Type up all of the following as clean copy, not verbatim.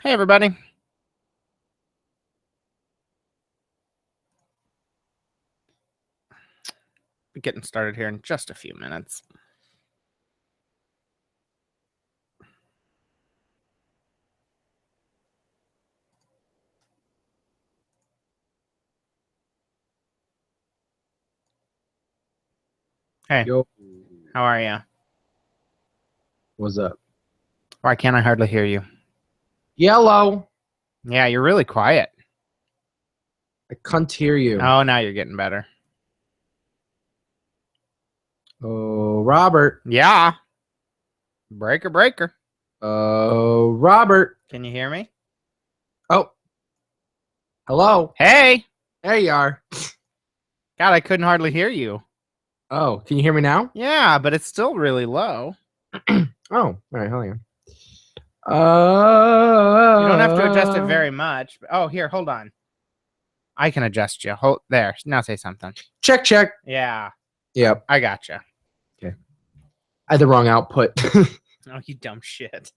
Hey, everybody. Be getting started here in just a few minutes. Hey, Yo, how are you? what's up? Why can't I hardly hear you? Yellow. Yeah, you're really quiet. I can't hear you. Oh, now you're getting better. Oh, Robert. Yeah. Breaker. Oh, Robert. Can you hear me? Oh, hello. Hey. There you are. God, I couldn't hardly hear you. Oh, can you hear me now? Yeah, but it's still really low. Oh, all right. Hold on. You don't have to adjust it very much. Oh, here, hold on. I can adjust you. Hold there. Now say something. Check. Yeah. Yep. I gotcha. Okay. I had the wrong output. Oh, you dumb shit.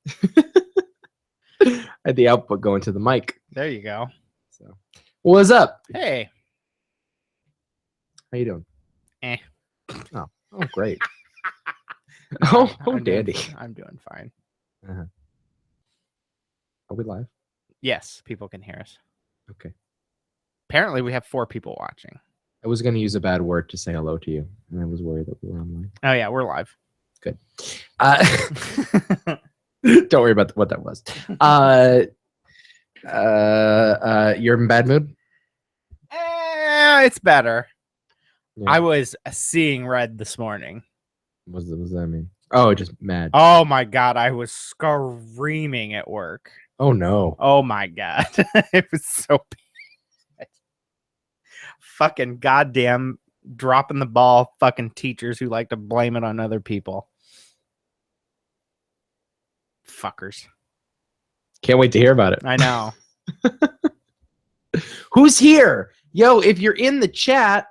I had the output going to the mic. There you go. So, what's up? Hey. How you doing? Oh, great. No, oh, dandy. I'm doing fine. Uh-huh. Are we live? Yes, people can hear us. Okay. Apparently, we have 4 people watching. I was going to use a bad word to say hello to you, and I was worried that we were online. Oh, yeah, we're live. Good. Don't worry about what that was. You're in bad mood? It's better. Yeah. I was seeing red this morning. What does that mean? Oh, just mad. Oh, my God. I was screaming at work. Oh, no. Oh, my God. It was so bad. Fucking goddamn dropping the ball fucking teachers who like to blame it on other people. Fuckers. Can't wait to hear about it. I know. Who's here? Yo, if you're in the chat,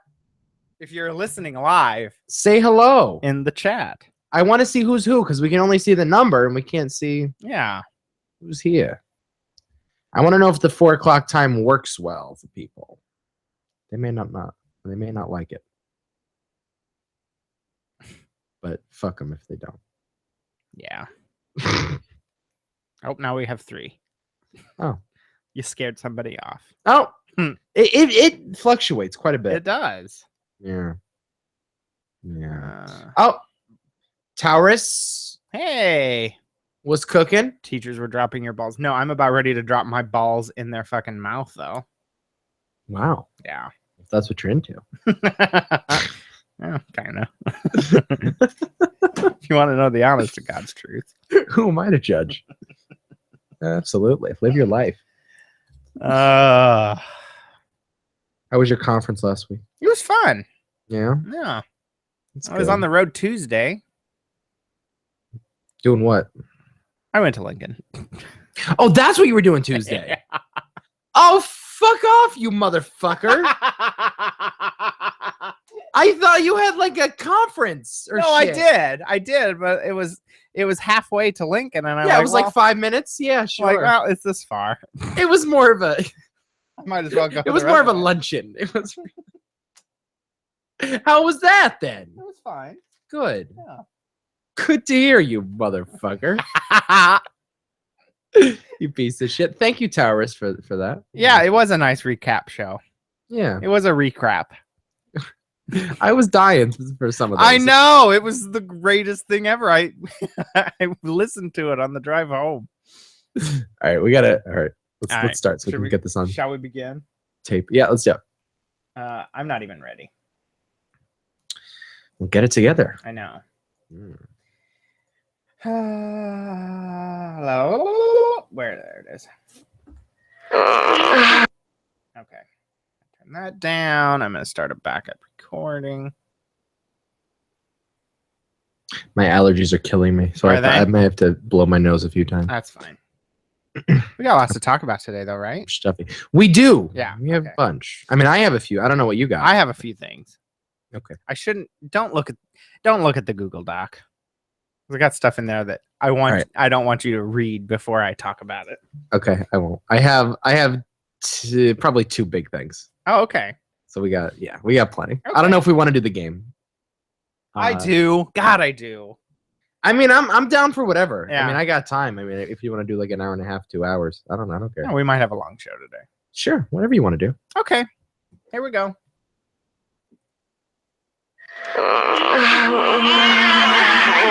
If you're listening live, say hello in the chat. I want to see who's who because we can only see the number and we can't see who's here. I want to know if the 4 o'clock time works well for people. They may not. They may not like it. But fuck them if they don't. Yeah. Oh, now we have 3. Oh. You scared somebody off. Oh. It fluctuates quite a bit. It does. Yeah. Oh. Taurus. Hey. Was cooking. Teachers were dropping your balls. No, I'm about ready to drop my balls in their fucking mouth, though. Wow. Yeah. If that's what you're into. Yeah, kind of. If you want to know the honest to God's truth. Who am I to judge? Absolutely. Live your life. How was your conference last week? It was fun. Yeah? Yeah. That's I was on the road Tuesday. Doing what? I went to Lincoln. Oh, that's what you were doing Tuesday. Oh, fuck off, you motherfucker. I thought you had like a conference or no, shit. I did, but it was halfway to Lincoln, and it was like 5 minutes. Yeah, sure. Like, well, it's this far. It was more of a. I might as well go. It was more of a luncheon. It was. How was that then? It was fine. Good. Yeah. Good to hear, you motherfucker. You piece of shit. Thank you, Taurus, for that. Yeah, it was a nice recap show. Yeah. It was a recap. I was dying for some of those. I know. It was the greatest thing ever. I listened to it on the drive home. All right, we got it. All right, let's start so we can get this on. Shall we begin? Tape. Yeah, let's do it. I'm not even ready. We'll get it together. I know. There it is. Okay. Turn that down. I'm going to start a backup recording. My allergies are killing me, so I may have to blow my nose a few times. That's fine. We got lots to talk about today, though, right? Stuffy. We do. Yeah. We have a bunch. I mean, I have a few. I don't know what you got. I have a few things. Okay. I shouldn't. Don't look at the Google Doc. I got stuff in there that I want. Right. I don't want you to read before I talk about it. Okay, I won't. I have probably 2 big things. Oh, okay. So we got plenty. Okay. I don't know if we want to do the game. I do. God, I do. I mean, I'm down for whatever. Yeah. I mean, I got time. I mean, if you want to do like an hour and a half, 2 hours, I don't care. Yeah, we might have a long show today. Sure, whatever you want to do. Okay. Here we go.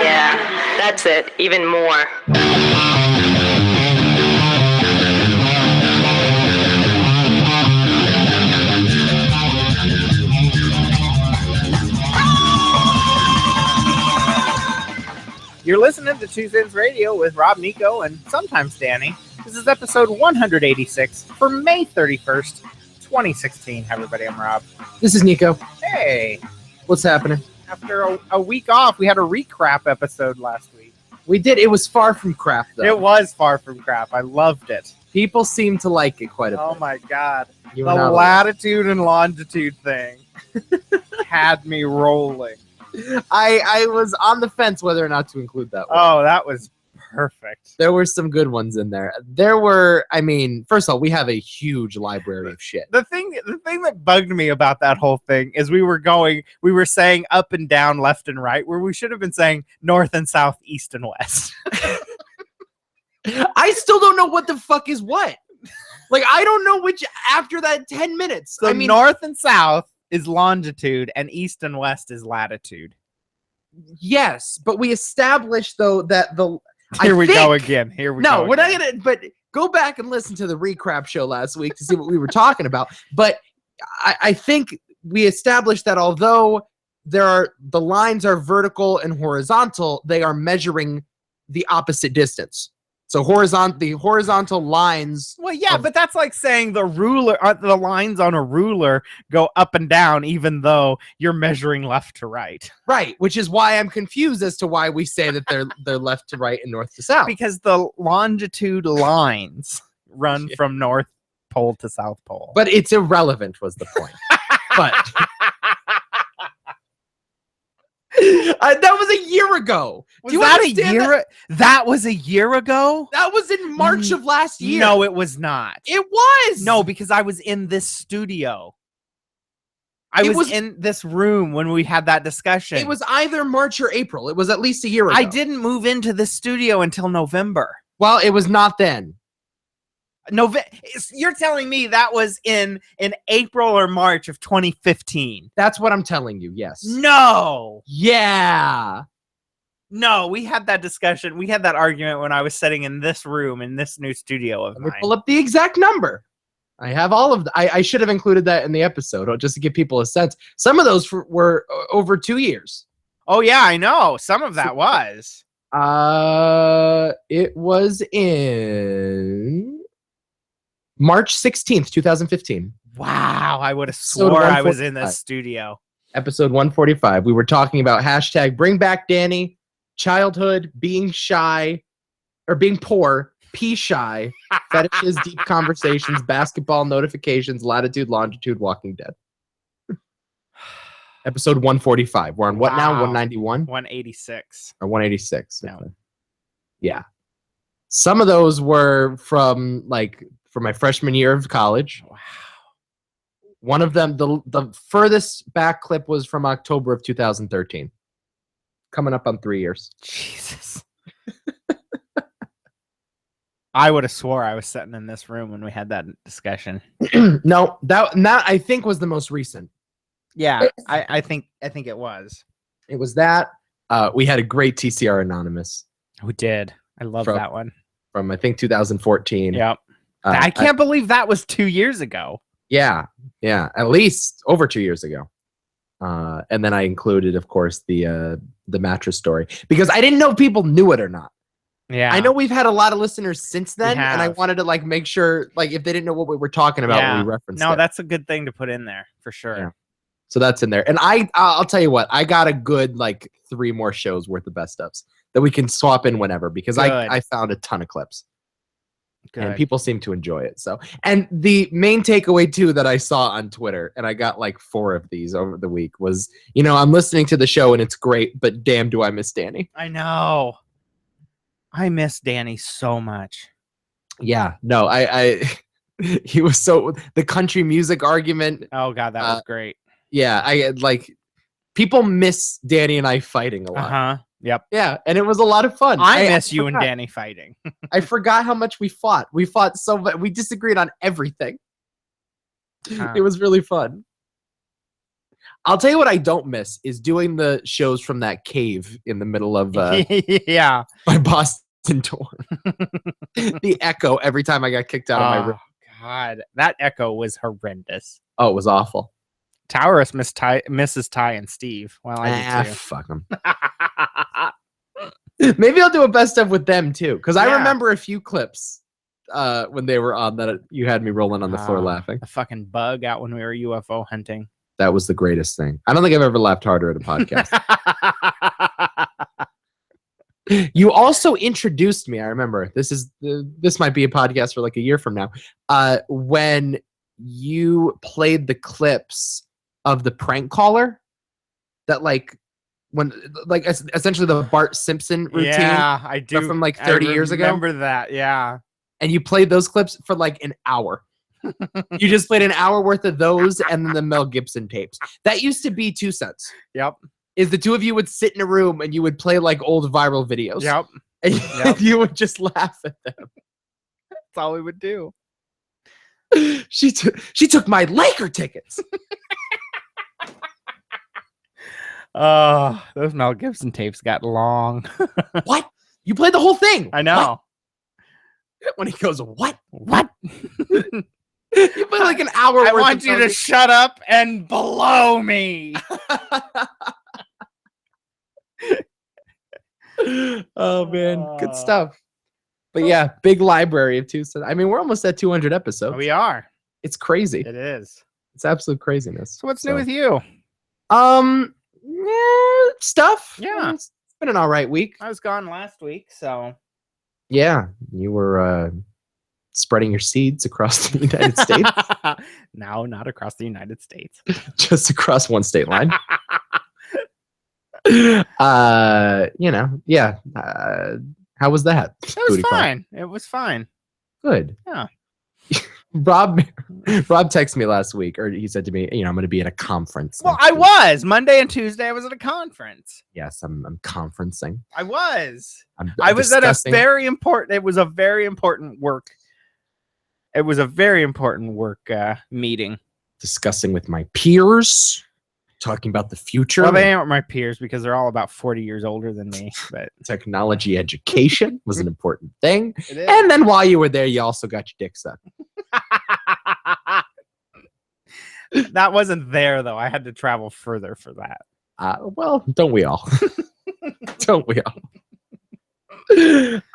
Yeah, that's it. Even more. You're listening to Two Cents Radio with Rob, Nico, and sometimes Danny. This is episode 186 for May 31st, 2016. Hi, everybody. I'm Rob. This is Nico. Hey. What's happening? After a week off, we had a recrap episode last week. We did. It was far from crap, though. It was far from crap. I loved it. People seem to like it quite a bit. Oh, my God. You The were not latitude and longitude thing had me rolling. I was on the fence whether or not to include that one. Oh, that was perfect. There were some good ones in there. There were, I mean, first of all, we have a huge library of shit. The thing that bugged me about that whole thing is we were saying up and down, left and right, where we should have been saying north and south, east and west. I still don't know what the fuck is what. Like, I don't know which after that 10 minutes. So I mean, north and south is longitude and east and west is latitude. yes, but we established though that the Here we go again. We're not gonna. But go back and listen to the recap show last week to see what we were talking about. But I think we established that although the lines are vertical and horizontal, they are measuring the opposite distance. So the horizontal lines. Well, yeah, but that's like saying the lines on a ruler go up and down, even though you're measuring left to right. Right, which is why I'm confused as to why we say that they're left to right and north to south. Because the longitude lines run from North Pole to South Pole. But it's irrelevant, was the point. But that was a year ago. That was a year ago? That was in March of last year. No, it was not. It was. No, because I was in this studio. I was in this room when we had that discussion. It was either March or April. It was at least a year ago. I didn't move into this studio until November. Well, it was not then. You're telling me that was in April or March of 2015. That's what I'm telling you. Yes. No. Yeah. No, we had that discussion. We had that argument when I was sitting in this room in this new studio of mine. Pull up the exact number. I have all of I should have included that in the episode just to give people a sense. Some of those were over 2 years. Oh yeah, I know. Some of that was. It was in March 16th, 2015. Wow, I would have swore I was in this studio. Episode 145. We were talking about hashtag bring back Danny, childhood, being shy, or being poor, pee shy, fetishes, deep conversations, basketball notifications, latitude, longitude, Walking Dead. Episode 145. We're on what now? 191? 186. Or 186. No. Okay. Yeah. Some of those were from my freshman year of college. Wow. One of them, the furthest back clip was from October of 2013. Coming up on 3 years. Jesus. I would have swore I was sitting in this room when we had that discussion. No, that I think was the most recent. Yeah, I think it was. It was that. We had a great TCR Anonymous. We did. I love that one. From I think 2014. Yep. I can't believe that was 2 years ago. Yeah, at least over 2 years ago. And then I included, of course, the mattress story because I didn't know if people knew it or not. Yeah, I know we've had a lot of listeners since then, and I wanted to make sure if they didn't know what we were talking about when we referenced it. No, that's a good thing to put in there for sure. Yeah. So that's in there, and I'll tell you what, I got a good 3 more shows worth of best ofs that we can swap in whenever because I found a ton of clips. And people seem to enjoy it. So, and the main takeaway too that I saw on Twitter, and I got like 4 of these over the week, was, I'm listening to the show and it's great, but damn, do I miss Danny. I know. I miss Danny so much. Yeah, no, he was the country music argument. Oh God, that was great. Yeah, I like people miss Danny and I fighting a lot. Yep. Yeah, and it was a lot of fun. I miss you and Danny fighting. I forgot how much we fought. We fought so much. We disagreed on everything. It was really fun. I'll tell you what I don't miss is doing the shows from that cave in the middle of my Boston tour. The echo every time I got kicked out of my room. God, that echo was horrendous. Oh, it was awful. Taurus misses Ty and Steve. Well, I do too. Fuck them. Maybe I'll do a best of with them too, because I remember a few clips when they were on that you had me rolling on the floor laughing. A fucking bug out when we were UFO hunting. That was the greatest thing. I don't think I've ever laughed harder at a podcast. You also introduced me. I remember this might be a podcast for like a year from now. When you played the clips of the prank caller, that essentially the Bart Simpson routine. Yeah, I do. From like 30 years ago. Remember that? Yeah. And you played those clips for like an hour. You just played an hour worth of those and then the Mel Gibson tapes. That used to be 2 cents. Yep. Is the two of you would sit in a room and you would play like old viral videos. Yep. And you would just laugh at them. That's all we would do. She took my Laker tickets. Those Mel Gibson tapes got long. What? You played the whole thing? I know. What? When he goes, what? What? You played like an hour. I want you to shut up and blow me. Oh man, good stuff. But yeah, big library of 2 cents. I mean, we're almost at 200 episodes. We are. It's crazy. It is. It's absolute craziness. So what's new with you? Stuff. Yeah. It's been an all right week. I was gone last week, so. Yeah, you were spreading your seeds across the United States. No, not across the United States. Just across one state line. Yeah. How was that? It was fine. It was fine. Good. Yeah. Rob texted me last week, or he said to me, I'm going to be at a conference. Well, I was. Monday and Tuesday, I was at a conference. Yes, I'm conferencing. I was. I was at a very important. It was a very important work. It was a very important work meeting. Discussing with my peers, talking about the future. Well, they aren't my peers because they're all about 40 years older than me. But technology education was an important thing. It is. And then while you were there, you also got your dick sucked. That wasn't there, though. I had to travel further for that. Well, don't we all? Don't we all?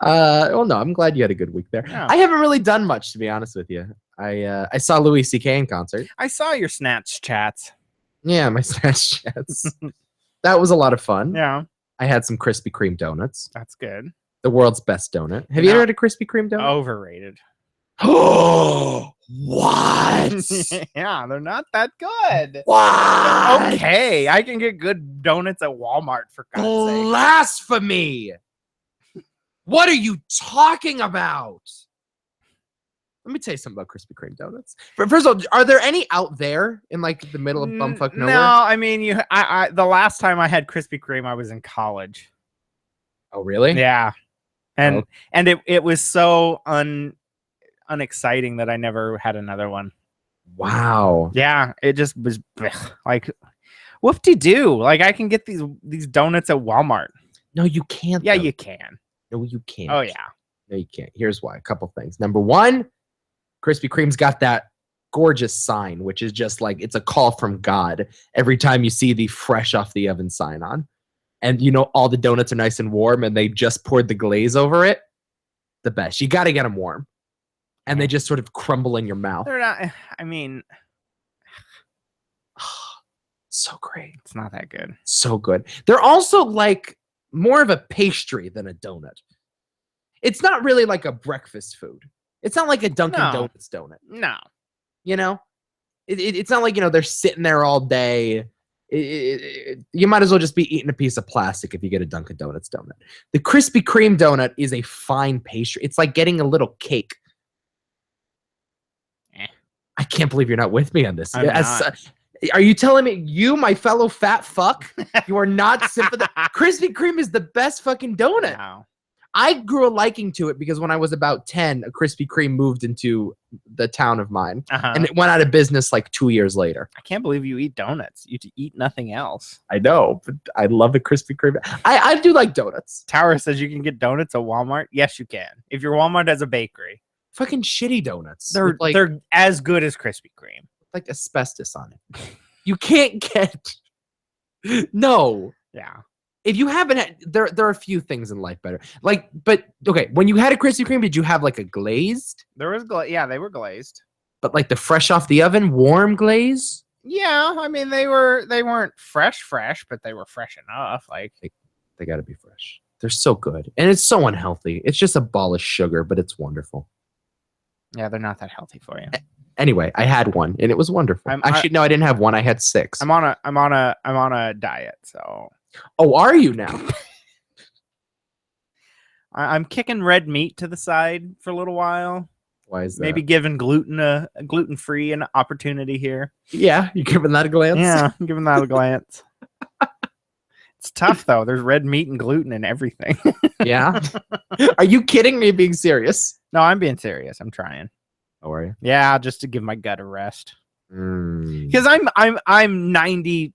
Well, no, I'm glad you had a good week there. Yeah. I haven't really done much, to be honest with you. I saw Louis C.K. in concert. I saw your Snatch chats. Yeah, my Snatch chats. That was a lot of fun. Yeah. I had some Krispy Kreme donuts. That's good. The world's best donut. Have you ever had a Krispy Kreme donut? Overrated. Oh, what? Yeah, they're not that good. What? Okay, I can get good donuts at Walmart, for God's sake. Blasphemy! What are you talking about? Let me tell you something about Krispy Kreme donuts. First of all, are there any out there in like the middle of bumfuck nowhere? No, I mean, the last time I had Krispy Kreme, I was in college. Oh, really? Yeah, and it was so unexciting that I never had another one. Wow. Yeah, it just was like, whoop-de-doo. Like, I can get these donuts at Walmart. No, you can't. Yeah, though. you can. No, you can't. Oh, yeah. No, you can't. Here's why. A couple things. Number one, Krispy Kreme's got that gorgeous sign, which is just like, it's a call from God every time you see the fresh off the oven sign on. And all the donuts are nice and warm and they just poured the glaze over it. The best. You got to get them warm. And they just sort of crumble in your mouth. They're not, I mean, so great. It's not that good. So good. They're also like more of a pastry than a donut. It's not really like a breakfast food. It's not like a Dunkin' No. Donuts donut. No. You know, it's not like, you know, they're sitting there all day. You might as well just be eating a piece of plastic if you get a Dunkin' Donuts donut. The Krispy Kreme donut is a fine pastry. It's like getting a little cake. I can't believe you're not with me on this. I'm not. Are you telling me you, my fellow fat fuck, you are not sympathetic? Krispy Kreme is the best fucking donut. No. I grew a liking to it because when I was about 10, a Krispy Kreme moved into the town of mine. And it went out of business like 2 years later. I can't believe you eat donuts. You eat nothing else. I know, but I love a Krispy Kreme. I do like donuts. Tower says you can get donuts at Walmart. Yes, you can. If your Walmart has a bakery. Fucking shitty donuts. They're with, like, they're as good as Krispy Kreme. like asbestos on it. You can't get... No. Yeah. If you haven't had, there are a few things in life better. Like, but okay, when you had a Krispy Kreme, did you have like a glazed? There was yeah, they were glazed. But like the fresh off the oven, warm glaze? Yeah, I mean they weren't fresh, but they were fresh enough. Like They gotta be fresh. They're so good. And it's so unhealthy. It's just a ball of sugar, but it's wonderful. yeah, they're not that healthy for you. Anyway, I had one and it was wonderful. Actually, no, I didn't have one. I had 6. I'm on a diet, so Oh, are you now? I'm kicking red meat to the side for a little while. Why is that? Maybe giving gluten-free an opportunity here. Yeah, you giving that a glance? Yeah, I'm giving that a glance. It's tough though. There's red meat and gluten and everything. Yeah. Are you kidding me? Being serious? No, I'm being serious. I'm trying. How are you? Yeah, just to give my gut a rest. Mm. Because I'm 97%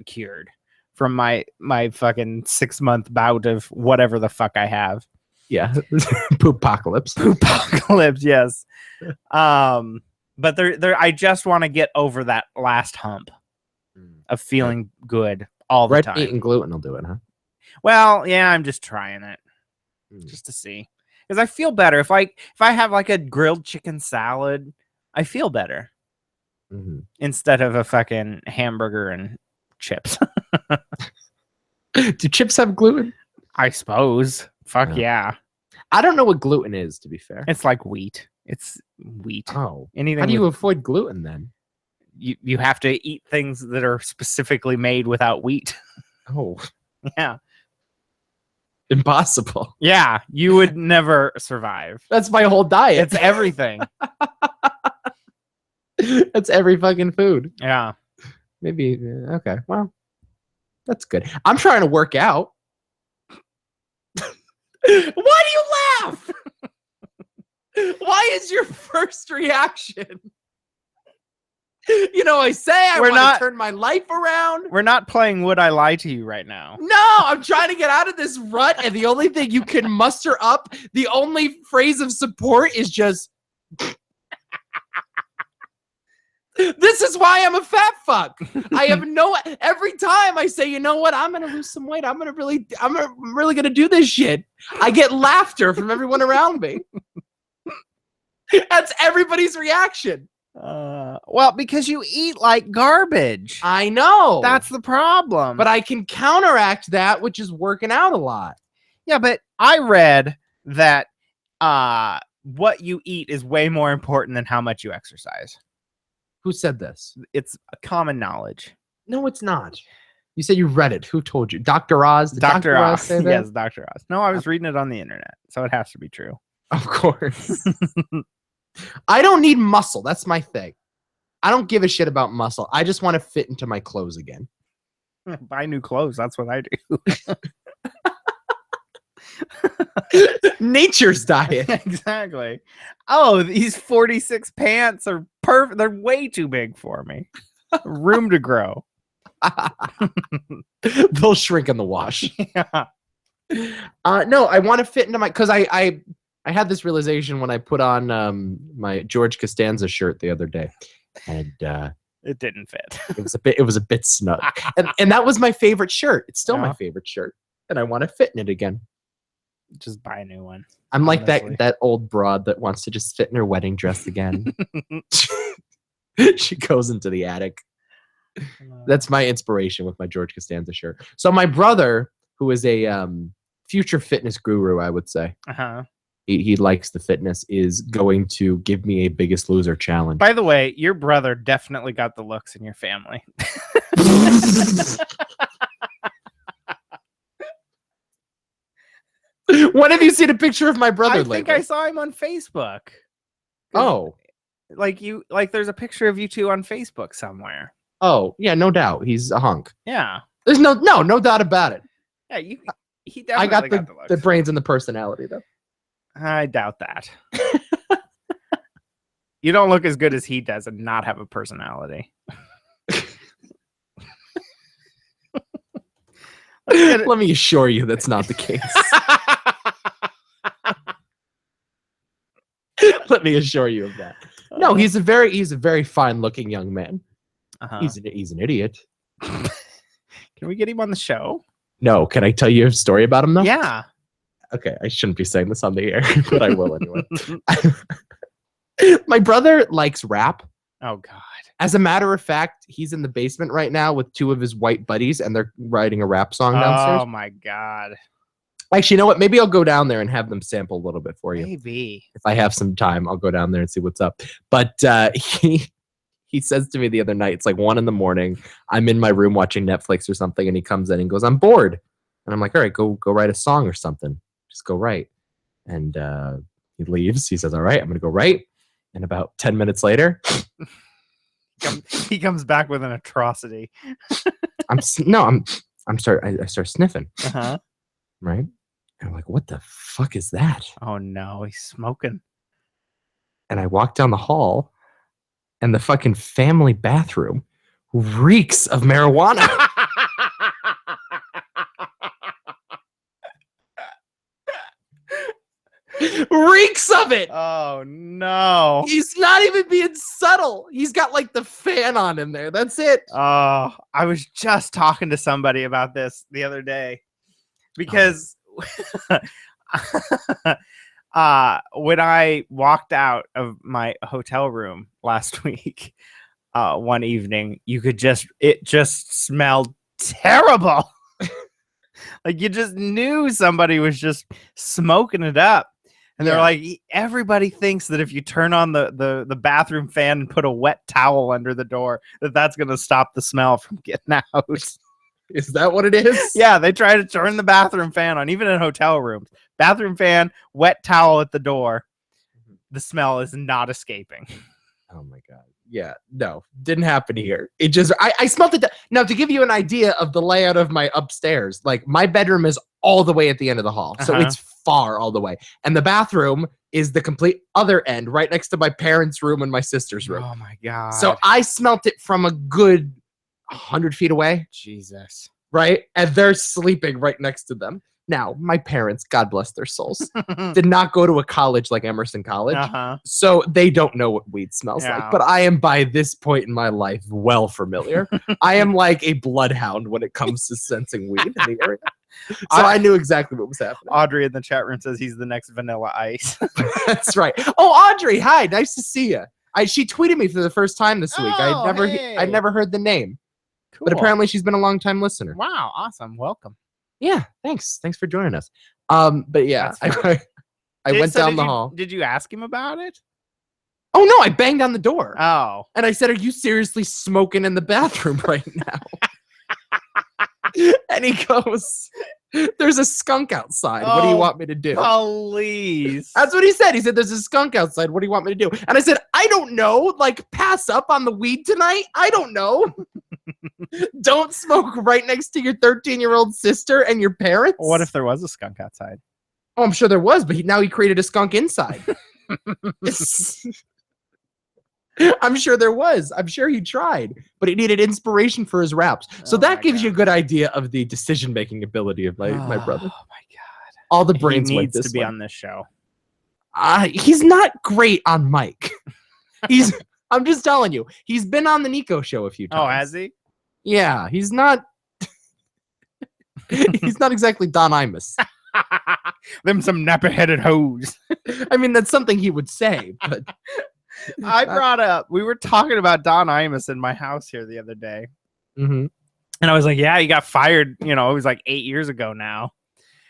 cured from my fucking 6-month bout of whatever the fuck I have. Yeah. Poopocalypse. Poopocalypse, yes. But I just want to get over that last hump of feeling good all the Red time. meat and gluten will do it, huh? Well, yeah, I'm just trying it just to see. Because I feel better if I have like a grilled chicken salad, I feel better instead of a fucking hamburger and chips. Do chips have gluten? I suppose. Fuck yeah. I don't know what gluten is, to be fair. It's like wheat. It's wheat. Oh. Anything. How do you avoid gluten then? You have to eat things that are specifically made without wheat. Oh. Yeah. Impossible. Yeah. You would never survive. That's my whole diet. It's everything. That's every fucking food. Yeah. Maybe. Okay. Well, that's good. I'm trying to work out. Why do you laugh? Why is your first reaction? You know, I say I want to turn my life around. We're not playing Would I Lie to You right now. No, I'm trying to get out of this rut, and the only thing you can muster up, the only phrase of support is just, this is why I'm a fat fuck. I have every time I say, you know what, I'm going to lose some weight. I'm really going to do this shit. I get laughter from everyone around me. That's everybody's reaction. Well, because you eat like garbage. I know. That's the problem. But I can counteract that, which is working out a lot. Yeah, but I read that what you eat is way more important than how much you exercise. Who said this? It's common knowledge. No, it's not. You said you read it. Who told you? Dr. Oz? Did Dr. Oz say that? Yes, Dr. Oz. No, I was reading it on the internet, so it has to be true. Of course. I don't need muscle. That's my thing. I don't give a shit about muscle. I just want to fit into my clothes again. Buy new clothes. That's what I do. Nature's diet. Exactly. Oh, these 46 pants are perfect. They're way too big for me. Room to grow. They'll shrink in the wash. Yeah. No, I want to fit into my, because I had this realization when I put on my George Costanza shirt the other day, and it didn't fit. It was a bit snug, and that was my favorite shirt. It's still my favorite shirt, and I want to fit in it again. Just buy a new one. I'm like that old broad that wants to just fit in her wedding dress again. She goes into the attic. That's my inspiration with my George Costanza shirt. So my brother, who is a future fitness guru, I would say. he likes the fitness, is going to give me a Biggest Loser challenge. By the way, your brother definitely got the looks in your family. When have you seen a picture of my brother lately? I think I saw him on Facebook. Oh. Like there's a picture of you two on Facebook somewhere. Oh, yeah, no doubt. He's a hunk. Yeah. There's no doubt about it. Yeah, he definitely got the looks. The brains and the personality, though. I doubt that. You don't look as good as he does and not have a personality. Let me assure you that's not the case. Let me assure you of that. No, he's a very fine-looking young man. Uh-huh. He's an idiot. Can we get him on the show? No. Can I tell you a story about him, though? Yeah. Okay, I shouldn't be saying this on the air, but I will anyway. My brother likes rap. Oh, God. As a matter of fact, he's in the basement right now with two of his white buddies, and they're writing a rap song downstairs. Oh, my God. Actually, you know what? Maybe I'll go down there and have them sample a little bit for you. Maybe. If I have some time, I'll go down there and see what's up. But he says to me the other night, it's like 1 a.m. I'm in my room watching Netflix or something, and he comes in and goes, "I'm bored." And I'm like, "All right, go write a song or something. Just go write." And he leaves. He says, "All right, I'm going to go write." And about 10 minutes later, he comes back with an atrocity. I start sniffing. Uh-huh. Right? And I'm like, "What the fuck is that?" Oh no, he's smoking. And I walk down the hall, and the fucking family bathroom reeks of marijuana. Reeks of it. Oh no. He's not even being subtle. He's got like the fan on in there. That's it. Oh, I was just talking to somebody about this the other day because when I walked out of my hotel room last week, one evening, it just smelled terrible. Like you just knew somebody was just smoking it up. And they're like, everybody thinks that if you turn on the bathroom fan and put a wet towel under the door, that's going to stop the smell from getting out. Is that what it is? Yeah, they try to turn the bathroom fan on, even in hotel rooms. Bathroom fan, wet towel at the door. The smell is not escaping. Oh my God. Yeah, no, didn't happen here. It just, I smelled it. Now, to give you an idea of the layout of my upstairs, like my bedroom is all the way at the end of the hall. So it's far all the way. And the bathroom is the complete other end, right next to my parents' room and my sister's room. Oh my God. So I smelt it from a good 100 feet away. Jesus. Right? And they're sleeping right next to them. Now, my parents, God bless their souls, did not go to a college like Emerson College, so they don't know what weed smells like. But I am, by this point in my life, well familiar. I am like a bloodhound when it comes to sensing weed in the area. So I knew exactly what was happening. Audrey in the chat room says he's the next Vanilla Ice. That's right. Oh, Audrey, hi, nice to see you. She tweeted me for the first time this week. I'd never heard the name, but apparently she's been a long time listener. Wow, awesome, welcome. Yeah, thanks for joining us. But yeah, I went down the hall. Did you ask him about it? Oh no, I banged on the door. Oh, and I said, "Are you seriously smoking in the bathroom right now?" And he goes, "There's a skunk outside. What do you want me to do?" Please. That's what he said. He said, "There's a skunk outside. What do you want me to do?" And I said, "I don't know. Like, pass up on the weed tonight? I don't know. Don't smoke right next to your 13-year-old sister and your parents." What if there was a skunk outside? Oh, I'm sure there was, but now he created a skunk inside. I'm sure there was. I'm sure he tried, but he needed inspiration for his raps. So that gives you a good idea of the decision-making ability of my brother. Oh my God! All the brains he went needs this to be way. on this show. He's not great on mic. I'm just telling you. He's been on the Nico show a few times. Oh, has he? Yeah, he's not. He's not exactly Don Imus. Them some nappy-headed hoes. I mean, that's something he would say, but. We were talking about Don Imus in my house here the other day. Mm-hmm. And I was like, yeah, he got fired, it was like 8 years ago now.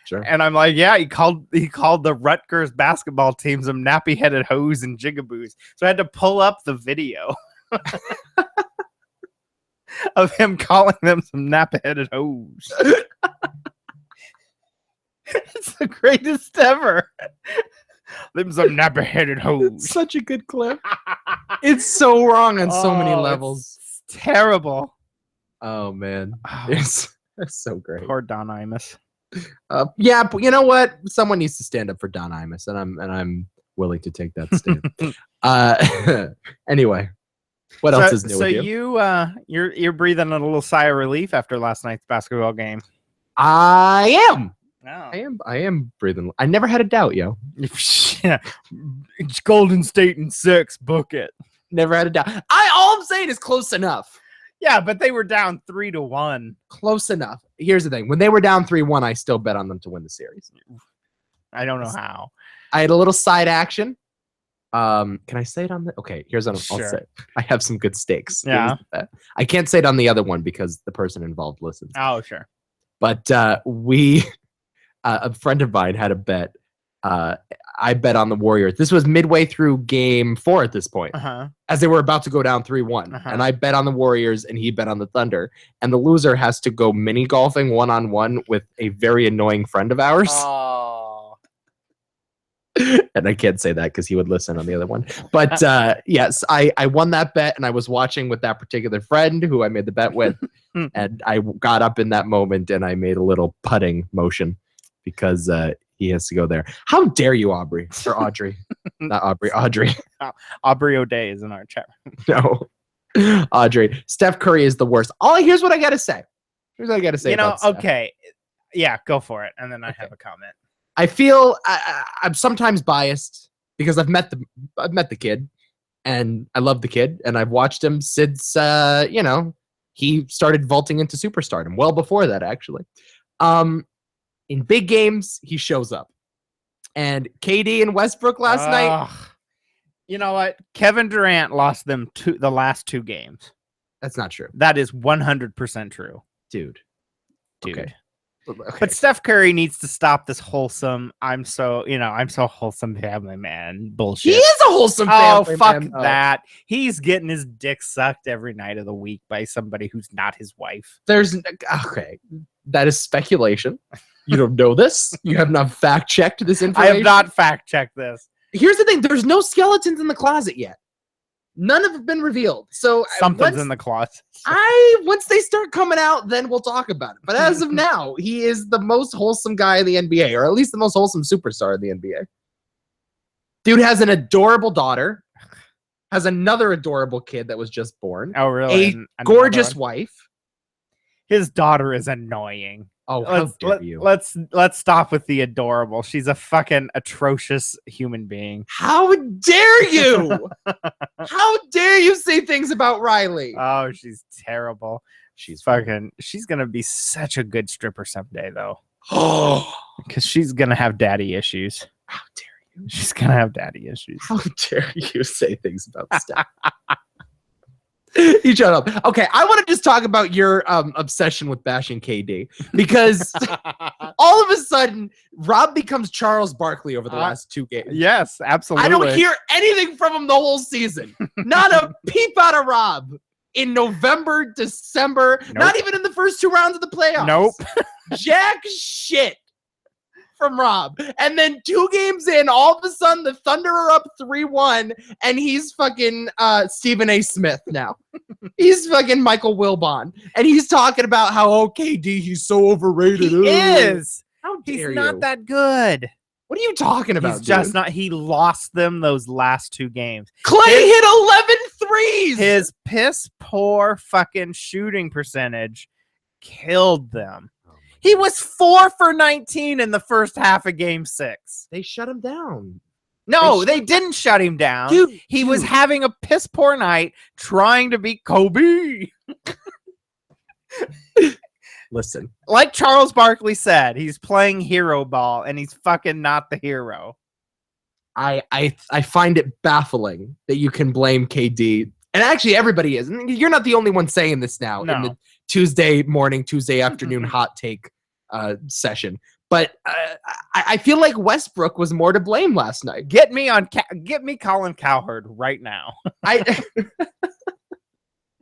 Sure. And I'm like, yeah, he called the Rutgers basketball team some nappy-headed hoes and jigaboos. So I had to pull up the video of him calling them some nappy-headed hoes. It's the greatest ever. Them some nappy-headed hoes. It's such a good clip. It's so wrong on so many levels. It's terrible. Oh man, Oh, it's so great. poor Don Imus. Yeah, but you know what? Someone needs to stand up for Don Imus, and I'm willing to take that stand. Anyway, what else is new with you? So you're breathing a little sigh of relief after last night's basketball game. I am. Oh. I am breathing. I never had a doubt, yo. Yeah. It's Golden State in 6. Book it. Never had a doubt. All I'm saying is close enough. Yeah, but they were down 3-1. Close enough. Here's the thing. When they were down 3-1, I still bet on them to win the series. I don't know how. I had a little side action. Can I say it on the? Okay, here's what I'll say. I have some good stakes. Yeah. I can't say it on the other one because the person involved listens. Oh, sure. But a friend of mine had a bet. I bet on the Warriors. This was midway through game 4 at this point, as they were about to go down 3-1. And I bet on the Warriors and he bet on the Thunder. And the loser has to go mini golfing one-on-one with a very annoying friend of ours. Oh. And I can't say that because he would listen on the other one. But yes, I won that bet and I was watching with that particular friend who I made the bet with. And I got up in that moment and I made a little putting motion because he has to go there. How dare you, Aubrey? Or Audrey. Not Aubrey. Audrey. Aubrey O'Day is in our chat. No. Audrey. Steph Curry is the worst. Here's what I got to say. Here's what I got to say. Okay. Yeah, go for it. And then I have a comment. I feel I'm sometimes biased because I've met the kid and I love the kid and I've watched him since, he started vaulting into superstardom. Well before that, actually. In big games, he shows up. And KD and Westbrook last night. You know what? Kevin Durant lost them the last 2 games. That's not true. That is 100% true. Dude. Okay. But Steph Curry needs to stop this wholesome, I'm so wholesome family man bullshit. He is a wholesome family man. Fuck that. He's getting his dick sucked every night of the week by somebody who's not his wife. Okay. That is speculation. You don't know this. You have not fact-checked this information. I have not fact-checked this. Here's the thing. There's no skeletons in the closet yet. None have been revealed. So something's in the closet. Once they start coming out, then we'll talk about it. But as of now, he is the most wholesome guy in the NBA, or at least the most wholesome superstar in the NBA. Dude has an adorable daughter, has another adorable kid that was just born. Oh, really? A gorgeous wife. His daughter is annoying. Oh, how dare you? Let's stop with the adorable. She's a fucking atrocious human being. How dare you? How dare you say things about Riley? Oh, she's terrible. She's gonna be such a good stripper someday, though. Oh, because she's gonna have daddy issues. How dare you? She's gonna have daddy issues. How dare you say things about Steph? You shut up. Okay, I want to just talk about your obsession with bashing KD because all of a sudden Rob becomes Charles Barkley over the last 2 games. Yes, absolutely. I don't hear anything from him the whole season. Not a peep out of Rob in November, December, not even in the first 2 rounds of the playoffs. Nope. Jack shit from Rob. And then 2 games in, all of a sudden the Thunder are up 3-1 and he's fucking Stephen A. Smith now. He's fucking Michael Wilbon. And he's talking about how, KD, he's so overrated. He is. How dare he's not that good. What are you talking about? He's just not. He lost them those last 2 games. Clay hit 11 threes. His piss poor fucking shooting percentage killed them. He was 4 for 19 in the first half of game 6. They shut him down. No, they didn't shut him down. He was having a piss poor night trying to beat Kobe. Listen. Like Charles Barkley said, he's playing hero ball and he's fucking not the hero. I find it baffling that you can blame KD. And actually everybody is. And you're not the only one saying this now in the Tuesday morning, Tuesday afternoon hot take session. But I feel like Westbrook was more to blame last night. Get me Colin Cowherd right now.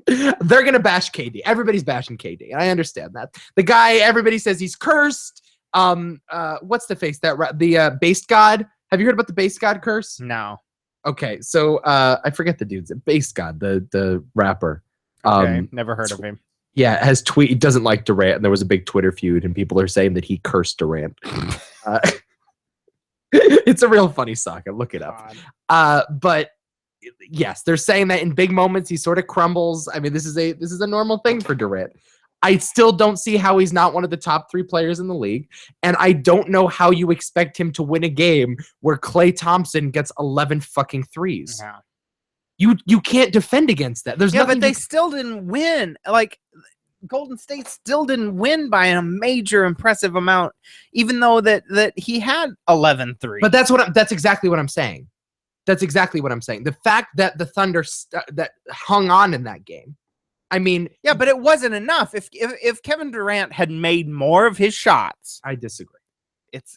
They're gonna bash KD. Everybody's bashing KD. I understand that. The guy, everybody says he's cursed. What's the face that the base god? Have you heard about the base god curse? No. Okay, so I forget the dude's base god, the rapper. Okay, never heard of him. Yeah, he doesn't like Durant, and there was a big Twitter feud, and people are saying that he cursed Durant. It's a real funny saga. Look it up. But yes, they're saying that in big moments he sort of crumbles. I mean, this is a normal thing for Durant. I still don't see how he's not one of the top 3 players in the league, and I don't know how you expect him to win a game where Klay Thompson gets 11 fucking threes. Yeah. You can't defend against that. There's nothing. But they still didn't win. Like Golden State still didn't win by a major impressive amount, even though that he had 11 threes. But that's exactly what I'm saying. That's exactly what I'm saying. The fact that the Thunder that hung on in that game. I mean, yeah, but it wasn't enough. If Kevin Durant had made more of his shots, I disagree.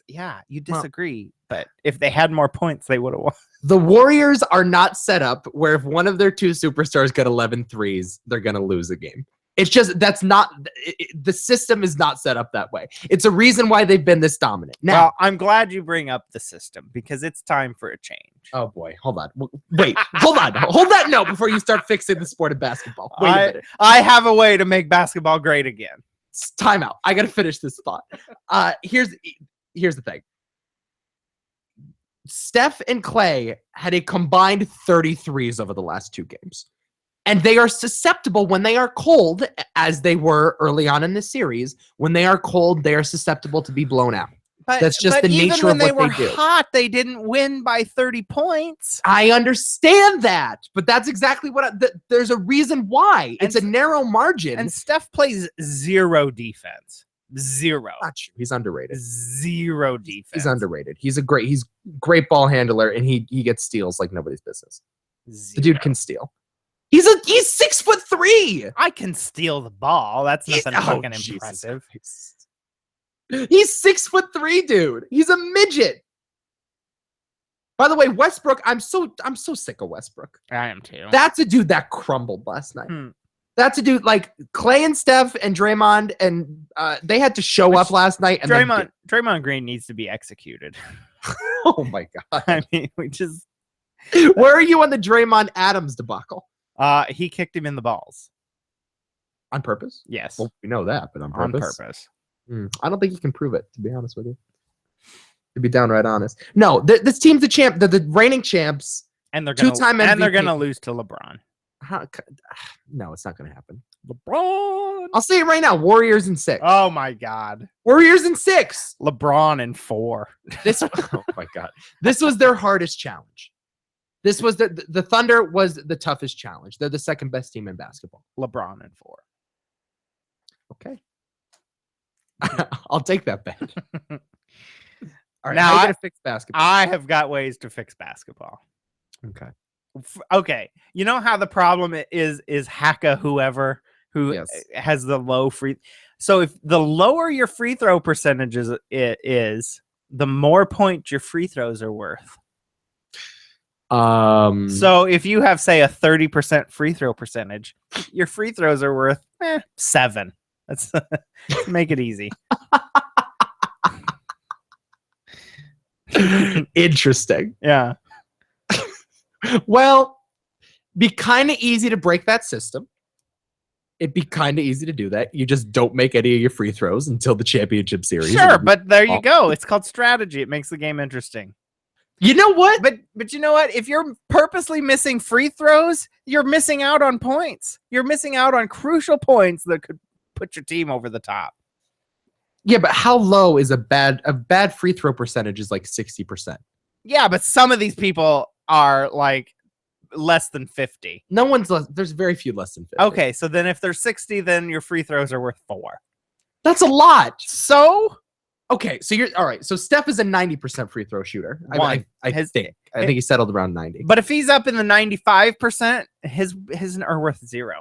You disagree. But if they had more points, they would have won. The Warriors are not set up where if one of their 2 superstars get 11 threes, they're going to lose a game. It's just the system is not set up that way. It's a reason why they've been this dominant. Now, well, I'm glad you bring up the system because it's time for a change. Oh boy, hold on. Wait, hold on. Hold that note before you start fixing the sport of basketball. Wait a minute. I have a way to make basketball great again. Time out. I got to finish this thought. Here's the thing. Steph and Klay had a combined 33s over the last 2 games. And they are susceptible when they are cold, as they were early on in the series. When they are cold, they are susceptible to be blown out. That's just the nature of what they do. Even when they were hot, they didn't win by 30 points. I understand that, but that's exactly what there's a reason why. It's a narrow margin. And Steph plays 0 defense. 0. Not true. He's underrated. 0 defense. He's underrated. He's great ball handler, and he gets steals like nobody's business. 0. The dude can steal. He's 6'3". I can steal the ball. That's nothing fucking impressive. He's 6'3", dude. He's a midget. By the way, Westbrook, I'm so sick of Westbrook. I am too. That's a dude that crumbled last night. That's a dude like Klay and Steph and Draymond, and they had to show up last night. And Draymond Green needs to be executed. Oh my god! I mean, we just. Where are you on the Draymond Adams debacle? He kicked him in the balls. On purpose? Yes. Well, we know that, but on purpose. I don't think you can prove it, to be honest with you. To be downright honest. No, this team's the champ. The reigning champs. And they're gonna two-time MVP. And they're gonna lose to LeBron. No, it's not gonna happen. LeBron. I'll say it right now. Warriors in 6. Oh my god. Warriors in 6. LeBron in 4. Oh my god. This was their hardest challenge. This was the Thunder was the toughest challenge. They're the second best team in basketball. LeBron in 4. Okay. I'll take that bet. All right, now I gotta fix basketball. I have got ways to fix basketball. Okay. Okay. You know how the problem is Haka whoever who has the low free. So if the lower your free throw percentage is, the more points your free throws are worth. So if you have, say, a 30% free throw percentage, your free throws are worth 7. Let's make it easy. Interesting. Yeah. Well, be kind of easy to break that system. It'd be kind of easy to do that. You just don't make any of your free throws until the championship series. Sure, but there you go. It's called strategy. It makes the game interesting. You know what? But you know what? If you're purposely missing free throws, you're missing out on points. You're missing out on crucial points that could put your team over the top. Yeah, but how low is a bad free throw percentage is like 60%. Yeah, but some of these people are like less than 50. No one's less. There's very few less than 50. Okay, so then if they're 60, then your free throws are worth 4. That's a lot. So okay, so you're all right. So Steph is a 90% free throw shooter. I think he settled around 90. But if he's up in the 95%, his are worth 0.